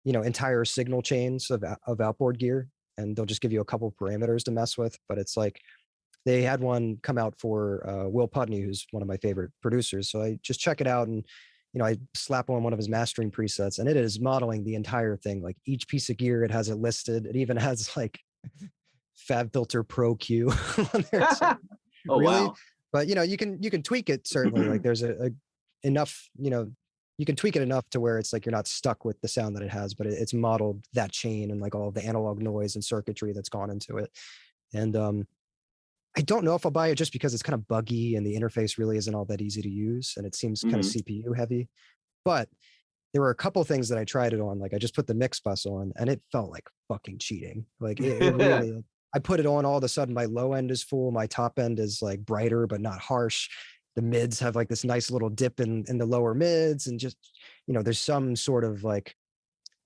[SPEAKER 1] entire signal chains of outboard gear, and they'll just give you a couple parameters to mess with. But it's like they had one come out for Will Putney, who's one of my favorite producers. So I just check it out and I slap on one of his mastering presets, and it is modeling the entire thing. Like each piece of gear, it has it listed. It even has like FabFilter Pro Q on there. It's like,
[SPEAKER 2] oh
[SPEAKER 1] really?
[SPEAKER 2] wow.
[SPEAKER 1] But you can tweak it certainly. Like there's a enough, you can tweak it enough to where it's like you're not stuck with the sound that it has, but it's modeled that chain and like all of the analog noise and circuitry that's gone into it. And I don't know if I'll buy it just because it's kind of buggy and the interface really isn't all that easy to use and it seems kind of
[SPEAKER 2] Hmm.
[SPEAKER 1] CPU heavy. But there were a couple things that I tried it on. Like I just put the mix bus on and it felt like fucking cheating. Like it really, I put it on, all of a sudden my low end is full. My top end is like brighter, but not harsh. The mids have like this nice little dip in the lower mids. And just, there's some sort of like,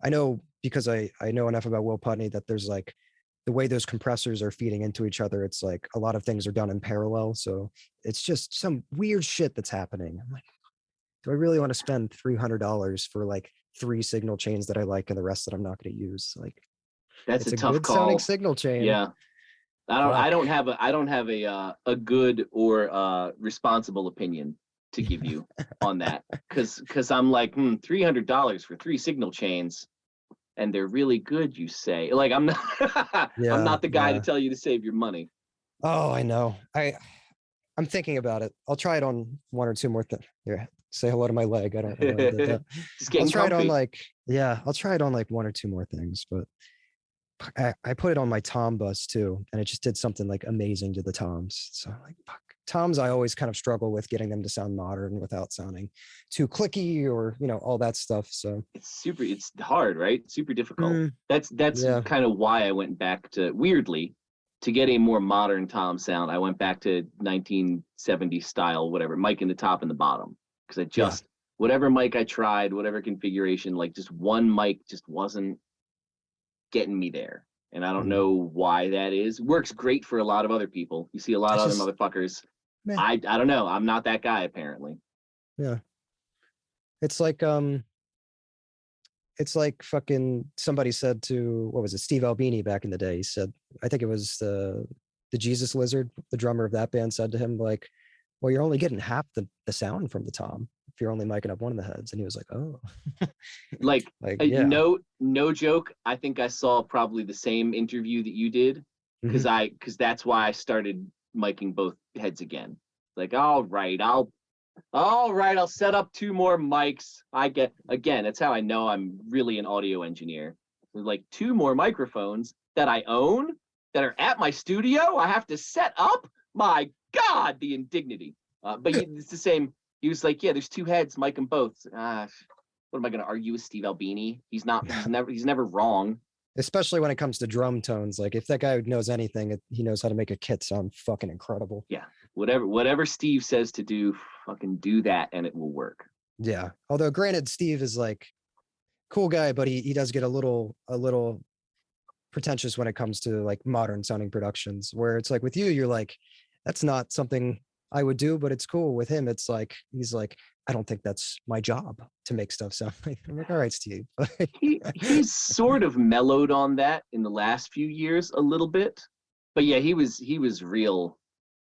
[SPEAKER 1] I know because I know enough about Will Putney that there's like the way those compressors are feeding into each other. It's like a lot of things are done in parallel. So it's just some weird shit that's happening. I'm like, do I really want to spend $300 for like 3 signal chains that I like and the rest that I'm not going to use? Like,
[SPEAKER 2] That's
[SPEAKER 1] it's
[SPEAKER 2] a
[SPEAKER 1] a
[SPEAKER 2] tough
[SPEAKER 1] good sounding
[SPEAKER 2] call.
[SPEAKER 1] signal chain.
[SPEAKER 2] Yeah. I
[SPEAKER 1] Fuck.
[SPEAKER 2] don't have a good or responsible opinion to give you on that, because I'm like, $300 for 3 signal chains, and they're really good, you say. Like, I'm not I'm
[SPEAKER 1] Yeah,
[SPEAKER 2] not the guy to
[SPEAKER 1] yeah.
[SPEAKER 2] tell you to save your money.
[SPEAKER 1] Oh, I know. I'm thinking about it. I'll try it on one or two more things. Here, say hello to my leg. I don't know. I did that.
[SPEAKER 2] Just
[SPEAKER 1] I'll
[SPEAKER 2] getting
[SPEAKER 1] try it on
[SPEAKER 2] comfy.
[SPEAKER 1] like, yeah, I'll try it on like one or two more things, but I put it on my tom bus too, and it just did something like amazing to the toms. So I'm like, fuck. Toms, I always kind of struggle with getting them to sound modern without sounding too clicky or all that stuff. So
[SPEAKER 2] It's hard, right? Super difficult.
[SPEAKER 1] mm,
[SPEAKER 2] That's
[SPEAKER 1] yeah,
[SPEAKER 2] kind of why I went back to, weirdly, to get a more modern tom sound, I went back to 1970 style, whatever, mic in the top and the bottom, because I just whatever mic I tried, whatever configuration, like just one mic just wasn't getting me there. And I don't know why that is. Works great for a lot of other people. You see a lot of other motherfuckers. I don't know. I'm not that guy apparently.
[SPEAKER 1] Yeah. It's like fucking somebody said to, what was it, Steve Albini back in the day. He said, I think it was the Jesus Lizard, the drummer of that band, said to him, like, well, you're only getting half the sound from the tom if you're only miking up one of the heads. And he was like, oh.
[SPEAKER 2] Like
[SPEAKER 1] yeah.
[SPEAKER 2] No joke. I think I saw probably the same interview that you did, because that's why I started miking both heads again. Like, all right, I'll set up 2 more mics. That's how I know I'm really an audio engineer. There's like 2 more microphones that I own that are at my studio. I have to set up. My God, the indignity. But it's the same. He was like, yeah, there's 2 heads, mic them both. What am I going to argue with Steve Albini? He's never wrong.
[SPEAKER 1] Especially when it comes to drum tones. Like, if that guy knows anything, he knows how to make a kit sound fucking incredible.
[SPEAKER 2] Yeah. Whatever Steve says to do, fucking do that and it will work.
[SPEAKER 1] Yeah. Although granted, Steve is like cool guy, but he does get a little pretentious when it comes to like modern sounding productions, where it's like with you, you're like, that's not something I would do, but it's cool. With him, it's like, he's like, I don't think that's my job to make stuff sound like. I'm like, all right, Steve.
[SPEAKER 2] He's sort of mellowed on that in the last few years a little bit. But yeah, he was real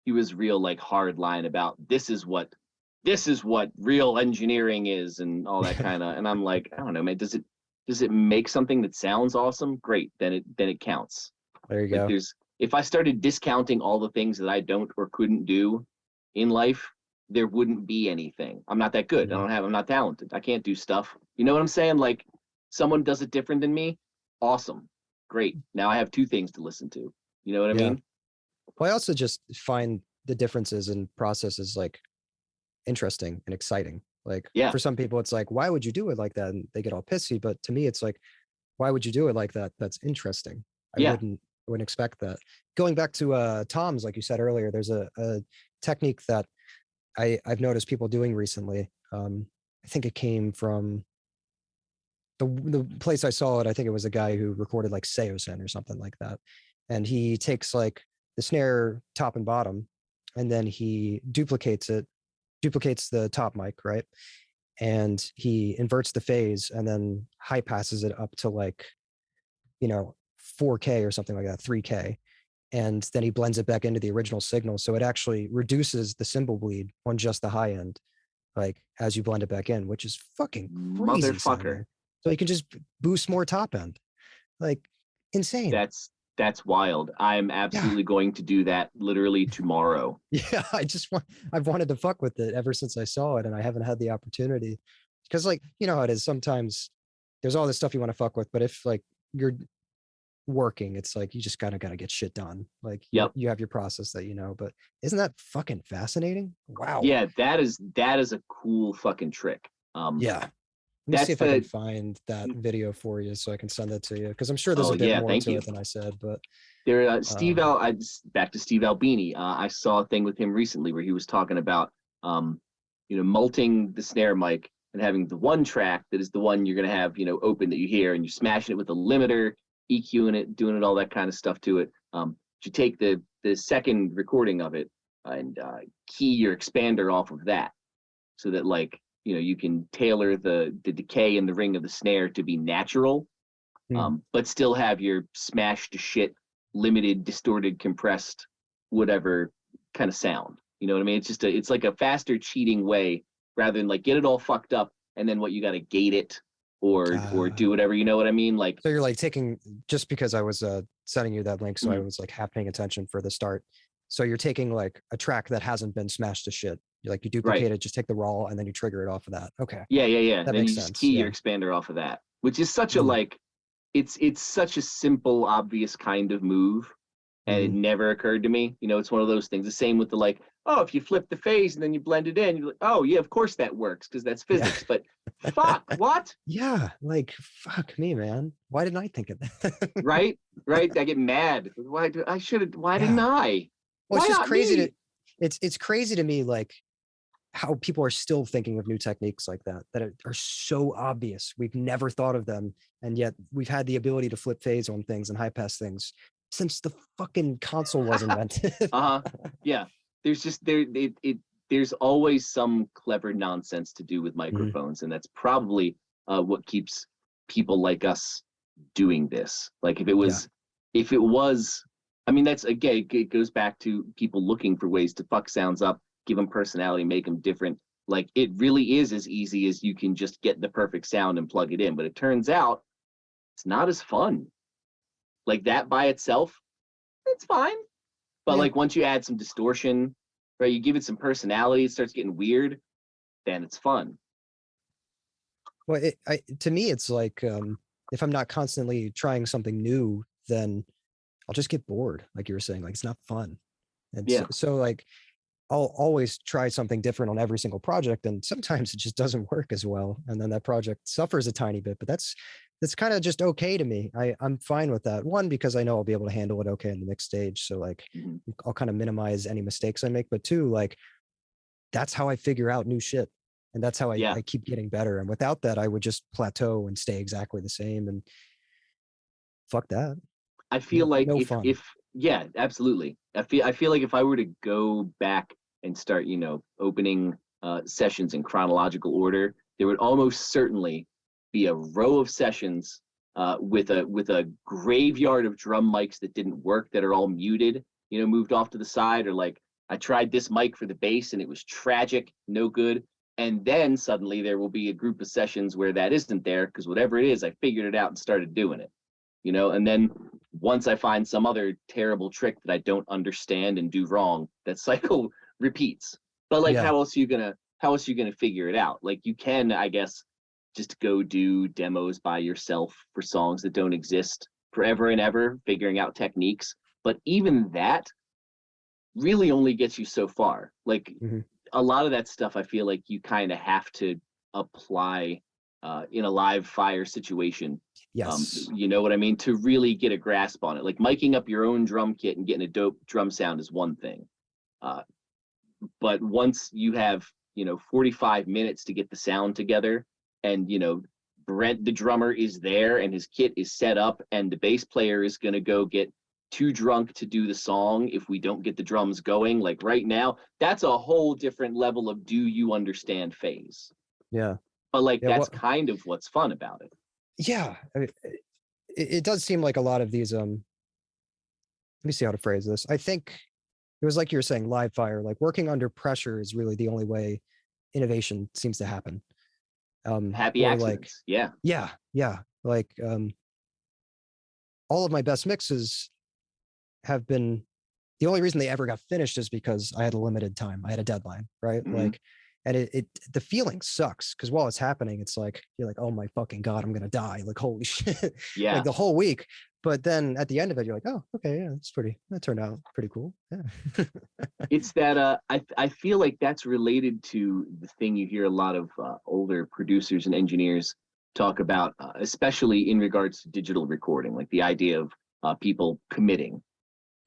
[SPEAKER 2] like hard line about this is what real engineering is and all that kind of. And I'm like, I don't know, man, does it make something that sounds awesome? Great, then it counts.
[SPEAKER 1] There you go.
[SPEAKER 2] If I started discounting all the things that I don't or couldn't do in life, there wouldn't be anything. I'm not that good. I'm not talented. I can't do stuff. You know what I'm saying? Like, someone does it different than me. Awesome. Great. Now I have 2 things to listen to. You know what I mean?
[SPEAKER 1] Well, I also just find the differences in processes like interesting and exciting. Like, for some people, it's like, why would you do it like that? And they get all pissy. But to me, it's like, why would you do it like that? That's interesting. I wouldn't expect that. Going back to toms, like you said earlier, there's a technique that I've noticed people doing recently. I think it came from the place I saw it. I think it was a guy who recorded like Seamus or something like that. And he takes like the snare top and bottom, and then he duplicates the top mic, right? And he inverts the phase and then high passes it up to like, 4K or something like that, 3K. And then he blends it back into the original signal. So it actually reduces the cymbal bleed on just the high end, like as you blend it back in, which is fucking crazy.
[SPEAKER 2] Motherfucker.
[SPEAKER 1] Sounding. So you can just boost more top end. Like, insane.
[SPEAKER 2] That's wild. I'm absolutely going to do that literally tomorrow.
[SPEAKER 1] Yeah, I've wanted to fuck with it ever since I saw it, and I haven't had the opportunity. Because, like, you know how it is, sometimes there's all this stuff you want to fuck with, but if like you're working, it's like you just gotta get shit done. Like, you have your process that but isn't that fucking fascinating? Wow.
[SPEAKER 2] Yeah, that is a cool fucking trick.
[SPEAKER 1] Yeah. Let me see if I can find that video for you so I can send it to you, because I'm sure there's a bit more to it than I said. But
[SPEAKER 2] there, back to Steve Albini. I saw a thing with him recently where he was talking about, multing the snare mic and having the one track that is the one you're gonna have, open that you hear, and you're smashing it with a limiter, EQing it, doing it all that kind of stuff to it. You take the second recording of it and key your expander off of that, so that like. You can tailor the decay in the ring of the snare to be natural, but still have your smashed to shit, limited, distorted, compressed, whatever kind of sound. You know what I mean? It's like a faster cheating way, rather than like get it all fucked up and then you got to gate it or do whatever. You know what I mean? Like,
[SPEAKER 1] so you're like taking, just because I was sending you that link, so I was like half paying attention for the start. So you're taking like a track that hasn't been smashed to shit. You duplicate it, just take the raw, and then you trigger it off of that. Okay.
[SPEAKER 2] Yeah.
[SPEAKER 1] That
[SPEAKER 2] then
[SPEAKER 1] makes
[SPEAKER 2] you
[SPEAKER 1] sense.
[SPEAKER 2] Just key your expander off of that, which is such a like, it's such a simple, obvious kind of move, and it never occurred to me. It's one of those things. The same with the like, oh, if you flip the phase and then you blend it in, you're like, oh yeah, of course that works because that's physics. But Fuck, what?
[SPEAKER 1] Yeah, like fuck me, man. Why didn't I think of that?
[SPEAKER 2] Right? Right? I get mad. Why didn't
[SPEAKER 1] Yeah.
[SPEAKER 2] I?
[SPEAKER 1] Well,
[SPEAKER 2] Why
[SPEAKER 1] it's just
[SPEAKER 2] not
[SPEAKER 1] crazy to
[SPEAKER 2] me?
[SPEAKER 1] it's crazy to me, like how people are still thinking of new techniques like that are so obvious. We've never thought of them, and yet we've had the ability to flip phase on things and high pass things since the fucking console was invented.
[SPEAKER 2] Uh-huh. Yeah. There's just there's always some clever nonsense to do with
[SPEAKER 1] Mhm.
[SPEAKER 2] microphones, and that's probably what keeps people like us doing this. Like
[SPEAKER 1] Yeah.
[SPEAKER 2] if it was, I mean, that's again, it goes back to people looking for ways to fuck sounds up, give them personality, make them different. Like it really is as easy as you can just get the perfect sound and plug it in. But it turns out it's not as fun. Like that by itself, it's fine. But
[SPEAKER 1] Yeah.
[SPEAKER 2] like once you add some distortion, right, you give it some personality, it starts getting weird, then it's fun.
[SPEAKER 1] Well, to me, it's like if I'm not constantly trying something new, then I'll just get bored. Like you were saying, like it's not fun. And
[SPEAKER 2] Yeah.
[SPEAKER 1] so like I'll always try something different on every single project, and sometimes it just doesn't work as well, and then that project suffers a tiny bit. But that's kind of just okay to me. I'm fine with that. One, because I know I'll be able to handle it okay in the next stage, so like
[SPEAKER 2] Mhm.
[SPEAKER 1] I'll kind of minimize any mistakes I make. But two, like that's how I figure out new shit, and that's how
[SPEAKER 2] Yeah.
[SPEAKER 1] I keep getting better. And without that, I would just plateau and stay exactly the same. And fuck that.
[SPEAKER 2] I feel
[SPEAKER 1] No,
[SPEAKER 2] like
[SPEAKER 1] no fun.
[SPEAKER 2] if yeah, absolutely. I feel like if I were to go back and start, opening sessions in chronological order, there would almost certainly be a row of sessions with a graveyard of drum mics that didn't work, that are all muted, moved off to the side, or like I tried this mic for the bass and it was tragic, no good. And then suddenly there will be a group of sessions where that isn't there because whatever it is, I figured it out and started doing it. And then once I find some other terrible trick that I don't understand and do wrong, that cycle repeats. But like,
[SPEAKER 1] Yeah.
[SPEAKER 2] how else are you gonna figure it out? Like, you can, I guess, just go do demos by yourself for songs that don't exist forever and ever, figuring out techniques. But even that really only gets you so far. Like,
[SPEAKER 1] Mhm.
[SPEAKER 2] a lot of that stuff, I feel like you kind of have to apply in a live fire situation.
[SPEAKER 1] Yes.
[SPEAKER 2] You know what I mean? To really get a grasp on it. Like miking up your own drum kit and getting a dope drum sound is one thing. Uh, but once you have, 45 minutes to get the sound together, and, Brent, the drummer, is there and his kit is set up, and the bass player is going to go get too drunk to do the song if we don't get the drums going, like right now, that's a whole different level of do you understand phase.
[SPEAKER 1] Yeah.
[SPEAKER 2] But like
[SPEAKER 1] Yeah.
[SPEAKER 2] that's
[SPEAKER 1] What?
[SPEAKER 2] kind of what's fun about it.
[SPEAKER 1] Yeah. It does seem like a lot of these let me see how to phrase this. I think it was like you were saying, live fire, like working under pressure is really the only way innovation seems to happen.
[SPEAKER 2] Happy
[SPEAKER 1] Or like,
[SPEAKER 2] accidents. Yeah.
[SPEAKER 1] yeah, yeah. Like all of my best mixes have been, the only reason they ever got finished is because I had a limited time. I had a deadline, right?
[SPEAKER 2] Hmm.
[SPEAKER 1] Like, and it the feeling sucks because while it's happening, it's like you're like, oh my fucking god, I'm gonna die. Like holy shit, like
[SPEAKER 2] Yeah.
[SPEAKER 1] the whole week. But then at the end of it, you're like, oh, okay, yeah, that turned out pretty cool. Yeah.
[SPEAKER 2] It's that I feel like that's related to the thing you hear a lot of older producers and engineers talk about, especially in regards to digital recording, like the idea of people committing.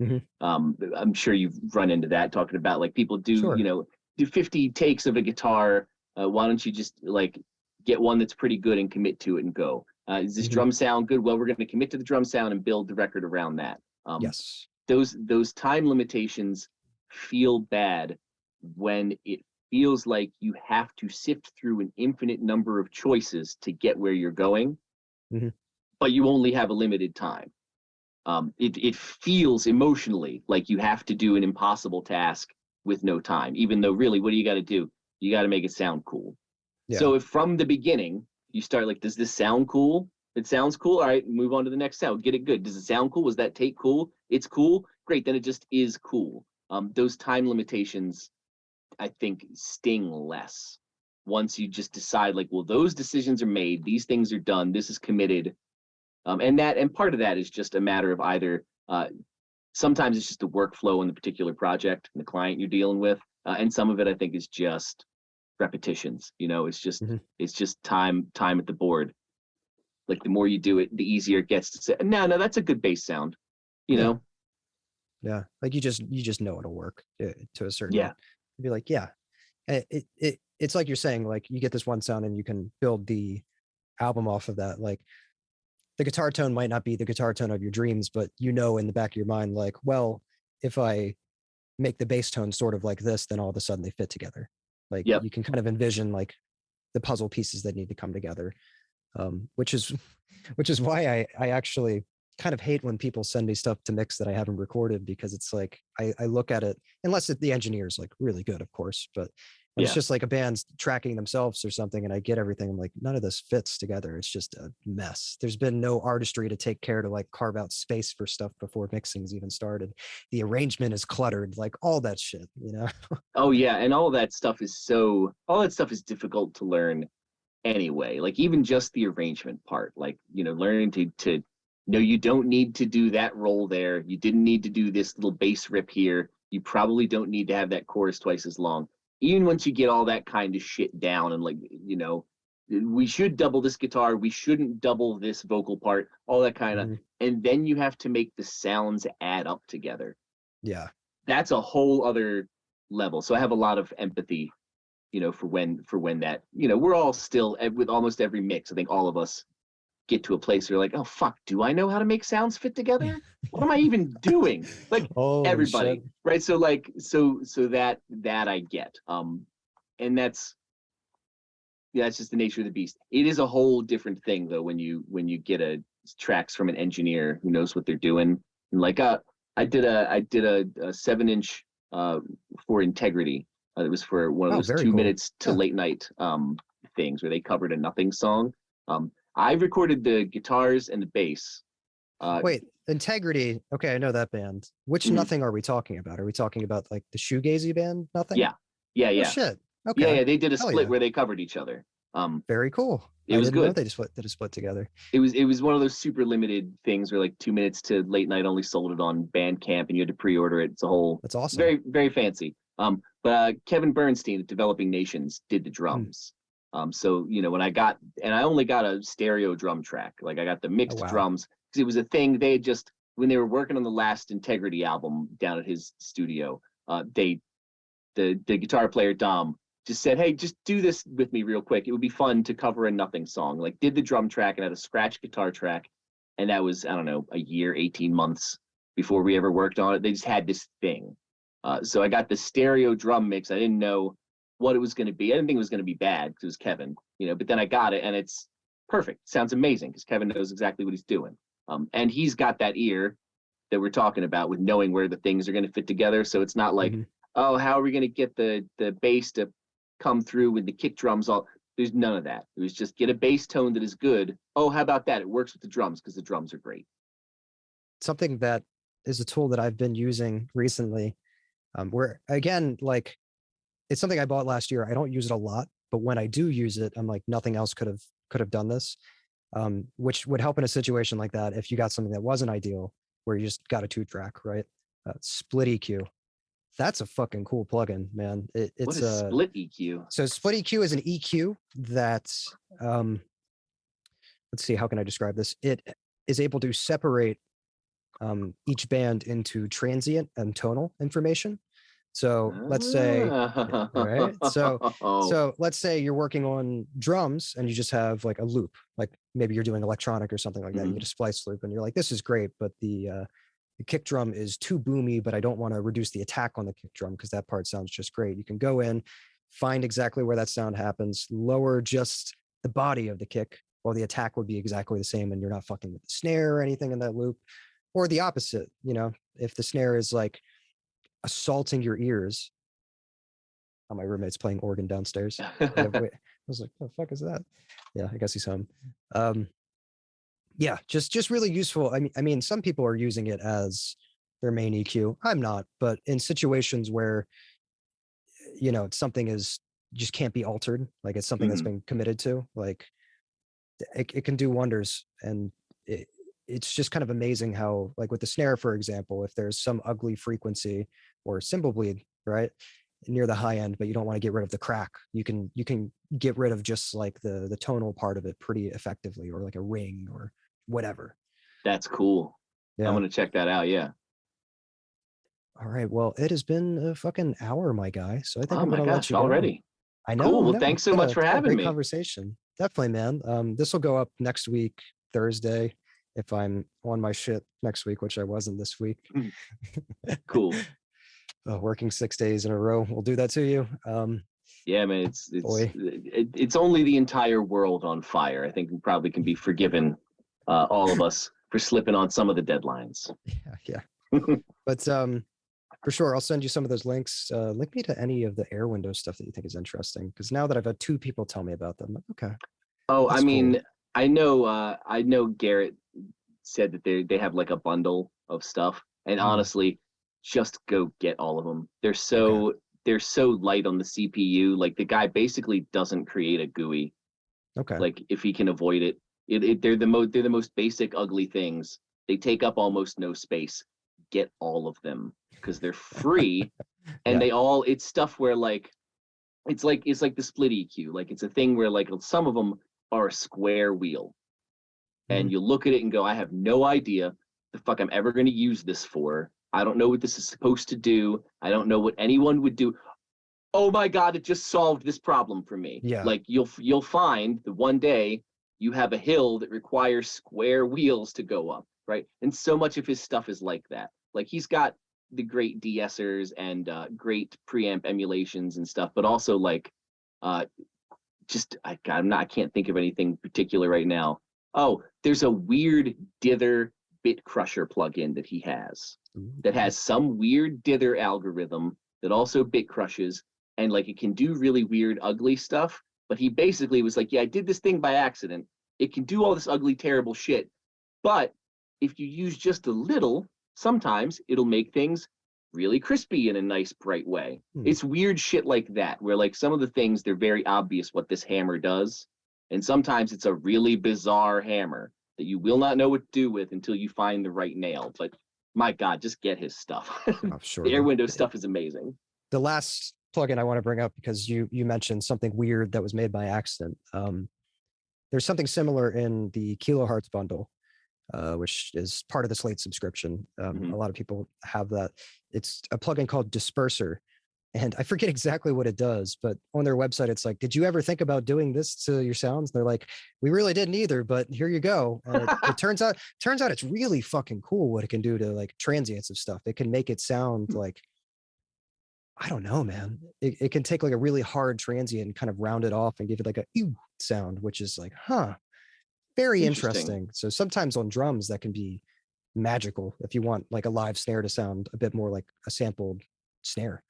[SPEAKER 1] Mhm.
[SPEAKER 2] I'm sure you've run into that, talking about like people do,
[SPEAKER 1] Sure.
[SPEAKER 2] do 50 takes of a guitar. Why don't you just like get one that's pretty good and commit to it and go? Is this
[SPEAKER 1] Mhm.
[SPEAKER 2] drum sound good? Well, we're going to commit to the drum sound and build the record around that.
[SPEAKER 1] Yes.
[SPEAKER 2] Those time limitations feel bad when it feels like you have to sift through an infinite number of choices to get where you're going,
[SPEAKER 1] Mhm.
[SPEAKER 2] but you only have a limited time. It feels emotionally like you have to do an impossible task with no time, even though really, what do you got to do? You got to make it sound cool.
[SPEAKER 1] Yeah.
[SPEAKER 2] So if from the beginning you start like, does this sound cool? It sounds cool. All right, move on to the next sound. Get it good. Does it sound cool? Was that take cool? It's cool. Great. Then it just is cool. Those time limitations, I think, sting less once you just decide like, well, those decisions are made. These things are done. This is committed. And part of that is just a matter of either sometimes it's just the workflow in the particular project and the client you're dealing with, and some of it I think is just repetitions. You know,
[SPEAKER 1] Mhm.
[SPEAKER 2] it's just time at the board. Like the more you do it, the easier it gets to say, no, that's a good bass sound. You
[SPEAKER 1] Yeah.
[SPEAKER 2] know?
[SPEAKER 1] Yeah. Like you just know it'll work to a certain,
[SPEAKER 2] Yeah.
[SPEAKER 1] you'd be like, yeah, it's like you're saying, like you get this one sound and you can build the album off of that. Like the guitar tone might not be the guitar tone of your dreams, but you know in the back of your mind, like, well, if I make the bass tone sort of like this, then all of a sudden they fit together. Like
[SPEAKER 2] Yep.
[SPEAKER 1] you can kind of envision like the puzzle pieces that need to come together, which is which is why I actually kind of hate when people send me stuff to mix that I haven't recorded, because it's like I look at it, unless the engineer is like really good, of course, but when it's
[SPEAKER 2] Yeah.
[SPEAKER 1] just like a band's tracking themselves or something and I get everything, I'm like, none of this fits together. It's just a mess. There's been no artistry to take care to like carve out space for stuff before mixing's even started. The arrangement is cluttered, like all that shit, you know?
[SPEAKER 2] Oh yeah, and all that stuff is difficult to learn anyway. Like even just the arrangement part, like learning to no, you don't need to do that roll there. You didn't need to do this little bass rip here. You probably don't need to have that chorus twice as long. Even once you get all that kind of shit down and like, we should double this guitar, we shouldn't double this vocal part, all that kind of,
[SPEAKER 1] Mhm.
[SPEAKER 2] and then you have to make the sounds add up together.
[SPEAKER 1] Yeah.
[SPEAKER 2] That's a whole other level. So I have a lot of empathy, for when that, we're all still with almost every mix. I think all of us get to a place where you're like, oh fuck, do I know how to make sounds fit together? What am I even doing? Like
[SPEAKER 1] Holy shit.
[SPEAKER 2] everybody, right? So like, so that I get, and that's just the nature of the beast. It is a whole different thing though when you get tracks from an engineer who knows what they're doing. And like I did a 7-inch for Integrity. It was for one of
[SPEAKER 1] Oh,
[SPEAKER 2] those
[SPEAKER 1] very
[SPEAKER 2] two
[SPEAKER 1] cool.
[SPEAKER 2] minutes to
[SPEAKER 1] Yeah.
[SPEAKER 2] late night things where they covered a Nothing song. I recorded the guitars and the bass.
[SPEAKER 1] Wait, Integrity. Okay, I know that band. Which
[SPEAKER 2] Mhm.
[SPEAKER 1] Nothing are we talking about? Are we talking about like the shoegazy band Nothing?
[SPEAKER 2] Yeah, yeah,
[SPEAKER 1] Oh
[SPEAKER 2] yeah,
[SPEAKER 1] shit.
[SPEAKER 2] yeah,
[SPEAKER 1] Okay.
[SPEAKER 2] yeah. They did a
[SPEAKER 1] Hell
[SPEAKER 2] split
[SPEAKER 1] yeah.
[SPEAKER 2] where they covered each other.
[SPEAKER 1] Very cool.
[SPEAKER 2] It
[SPEAKER 1] I
[SPEAKER 2] was
[SPEAKER 1] didn't know
[SPEAKER 2] good.
[SPEAKER 1] they just did a split together.
[SPEAKER 2] It was one of those super limited things where like 2 minutes to late night only sold it on Bandcamp and you had to pre-order it. It's a whole
[SPEAKER 1] That's awesome.
[SPEAKER 2] very very fancy. But Kevin Bernstein at Developing Nations did the
[SPEAKER 1] Hmm.
[SPEAKER 2] drums. So when I only got a stereo drum track, like I got the
[SPEAKER 1] Oh
[SPEAKER 2] mixed
[SPEAKER 1] wow.
[SPEAKER 2] drums because it was a thing they had just when they were working on the last Integrity album down at his studio. The guitar player Dom just said, "Hey, just do this with me real quick. It would be fun to cover a Nothing song." Like, did the drum track and had a scratch guitar track, and that was I don't know a year, 18 months before we ever worked on it. They just had this thing. So I got the stereo drum mix. I didn't know what it was going to be. I didn't think it was going to be bad because it was Kevin, But then I got it, and it's perfect. Sounds amazing because Kevin knows exactly what he's doing, and he's got that ear that we're talking about with knowing where the things are going to fit together. So it's not like,
[SPEAKER 1] Hmm.
[SPEAKER 2] oh, how are we going to get the bass to come through with the kick drums? All there's none of that. It was just get a bass tone that is good. Oh, how about that? It works with the drums because the drums are great.
[SPEAKER 1] Something that is a tool that I've been using recently, where again, like it's something I bought last year. I don't use it a lot, but when I do use it, I'm like, nothing else could have done this. Which would help in a situation like that if you got something that wasn't ideal, where you just got a 2-track, right? Split EQ. That's a fucking cool plugin, man.
[SPEAKER 2] What
[SPEAKER 1] It's
[SPEAKER 2] is
[SPEAKER 1] a
[SPEAKER 2] split EQ?
[SPEAKER 1] So split EQ is an EQ that, um, let's see, how can I describe this? It is able to separate each band into transient and tonal information. So let's say, right? So
[SPEAKER 2] Oh,
[SPEAKER 1] so let's say you're working on drums and you just have like a loop, like maybe you're doing electronic or something like that. You
[SPEAKER 2] mhm.
[SPEAKER 1] get a splice loop and you're like, this is great, but the kick drum is too boomy, but I don't want to reduce the attack on the kick drum because that part sounds just great. You can go in, find exactly where that sound happens, lower just the body of the kick, while the attack would be exactly the same, and you're not fucking with the snare or anything in that loop. Or the opposite, if the snare is like assaulting your ears. Oh, my roommate's playing organ downstairs. I was like, "What the fuck is that?" Yeah, I guess he's home. Um, yeah, just really useful. I mean, some people are using it as their main EQ. I'm not, but in situations where something is just can't be altered, like it's something that's
[SPEAKER 2] Mhm.
[SPEAKER 1] been committed to, like it can do wonders. And it's just kind of amazing how, like with the snare, for example, if there's some ugly frequency or cymbal bleed, right? near the high end, but you don't want to get rid of the crack. You can get rid of just like the tonal part of it pretty effectively, or like a ring or whatever.
[SPEAKER 2] That's cool.
[SPEAKER 1] Yeah.
[SPEAKER 2] I'm gonna check that out. Yeah.
[SPEAKER 1] All right. Well, it has been a fucking hour, my guy. So I think
[SPEAKER 2] Oh
[SPEAKER 1] I'm
[SPEAKER 2] my
[SPEAKER 1] gonna let
[SPEAKER 2] gosh,
[SPEAKER 1] you go.
[SPEAKER 2] already.
[SPEAKER 1] I
[SPEAKER 2] Cool.
[SPEAKER 1] know,
[SPEAKER 2] Well,
[SPEAKER 1] no,
[SPEAKER 2] thanks so much for
[SPEAKER 1] it's been a
[SPEAKER 2] having
[SPEAKER 1] great
[SPEAKER 2] me.
[SPEAKER 1] conversation. Definitely, man. This will go up next week, Thursday, if I'm on my shit next week, which I wasn't this week.
[SPEAKER 2] Cool.
[SPEAKER 1] Working 6 days in a row will do that to you.
[SPEAKER 2] Yeah, man,
[SPEAKER 1] Boy.
[SPEAKER 2] it's only the entire world on fire. I think we probably can be forgiven, all of us, for slipping on some of the deadlines.
[SPEAKER 1] Yeah. But for sure, I'll send you some of those links. Link me to any of the Air Window stuff that you think is interesting, because now that I've had 2 people tell me about them, okay.
[SPEAKER 2] Oh,
[SPEAKER 1] That's
[SPEAKER 2] I mean,
[SPEAKER 1] cool.
[SPEAKER 2] I know Garrett said that they have like a bundle of stuff, and honestly, just go get all of them. They're so light on the CPU. Like the guy basically doesn't create a GUI.
[SPEAKER 1] Okay.
[SPEAKER 2] Like if he can avoid it, they're the most basic ugly things. They take up almost no space. Get all of them because they're free, and
[SPEAKER 1] Yeah.
[SPEAKER 2] it's stuff where like it's like the split EQ. Like it's a thing where like some of them are a square wheel, and you look at it and go, I have no idea the fuck I'm ever going to use this for. I don't know what this is supposed to do. I don't know what anyone would do. Oh my God, it just solved this problem for me.
[SPEAKER 1] Yeah.
[SPEAKER 2] Like you'll find that one day you have a hill that requires square wheels to go up, right? And so much of his stuff is like that. Like he's got the great de-essers and great preamp emulations and stuff, but also like just I can't think of anything particular right now. Oh, there's a weird dither bit crusher plugin that he has that has some weird dither algorithm that also bit crushes, and like it can do really weird ugly stuff. But he basically was like, yeah, I did this thing by accident. It can do all this ugly terrible shit, but if you use just a little, sometimes it'll make things really crispy in a nice bright way. It's weird shit like that where like some of the things, they're very obvious what this hammer does, and sometimes it's a really bizarre hammer that you will not know what to do with until you find the right nail. But my God, just get his stuff.
[SPEAKER 1] Oh, sure.
[SPEAKER 2] The Air Window stuff is amazing.
[SPEAKER 1] The last plugin I want to bring up, because you mentioned something weird that was made by accident. There's something similar in the Kilohertz bundle, which is part of the Slate subscription. A lot of people have that. It's a plugin called Disperser, and I forget exactly what it does, but on their website, it's like, did you ever think about doing this to your sounds? And they're like, we really didn't either, but here you go. And it turns out it's really fucking cool what it can do to like transients of stuff. It can make it sound like, I don't know, man. It can take like a really hard transient and kind of round it off and give it like a ew sound, which is like, very interesting. So sometimes on drums that can be magical if you want like a live snare to sound a bit more like a sampled snare.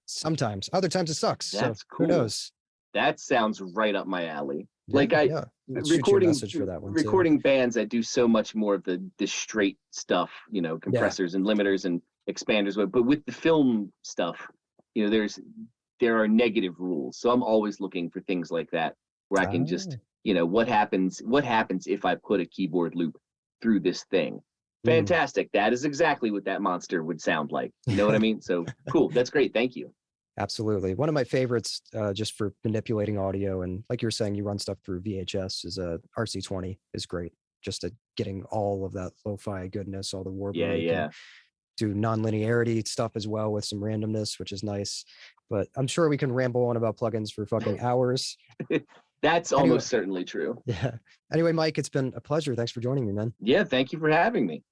[SPEAKER 1] Sometimes, other times it sucks.
[SPEAKER 2] That's
[SPEAKER 1] so
[SPEAKER 2] cool.
[SPEAKER 1] Who knows?
[SPEAKER 2] That sounds right up my alley.
[SPEAKER 1] Yeah,
[SPEAKER 2] Like
[SPEAKER 1] shoot you a message for that one
[SPEAKER 2] recording
[SPEAKER 1] too.
[SPEAKER 2] bands, I do so much more of the straight stuff, you know, compressors and limiters and expanders. But with the film stuff, you know, there are negative rules. So I'm always looking for things like that where I can just, you know, what happens if I put a keyboard loop through this thing? Fantastic. That is exactly what that monster would sound like. You know what I mean? So cool. That's great. Thank you.
[SPEAKER 1] Absolutely. One of my favorites, just for manipulating audio, and like you're saying, you run stuff through VHS, is a RC20 is great. Just at getting all of that lo-fi goodness, all the warbling.
[SPEAKER 2] Yeah.
[SPEAKER 1] Do non-linearity stuff as well with some randomness, which is nice. But I'm sure we can ramble on about plugins for fucking hours.
[SPEAKER 2] That's almost certainly true.
[SPEAKER 1] Yeah. Anyway, Mike, it's been a pleasure. Thanks for joining me, man.
[SPEAKER 2] Yeah, thank you for having me.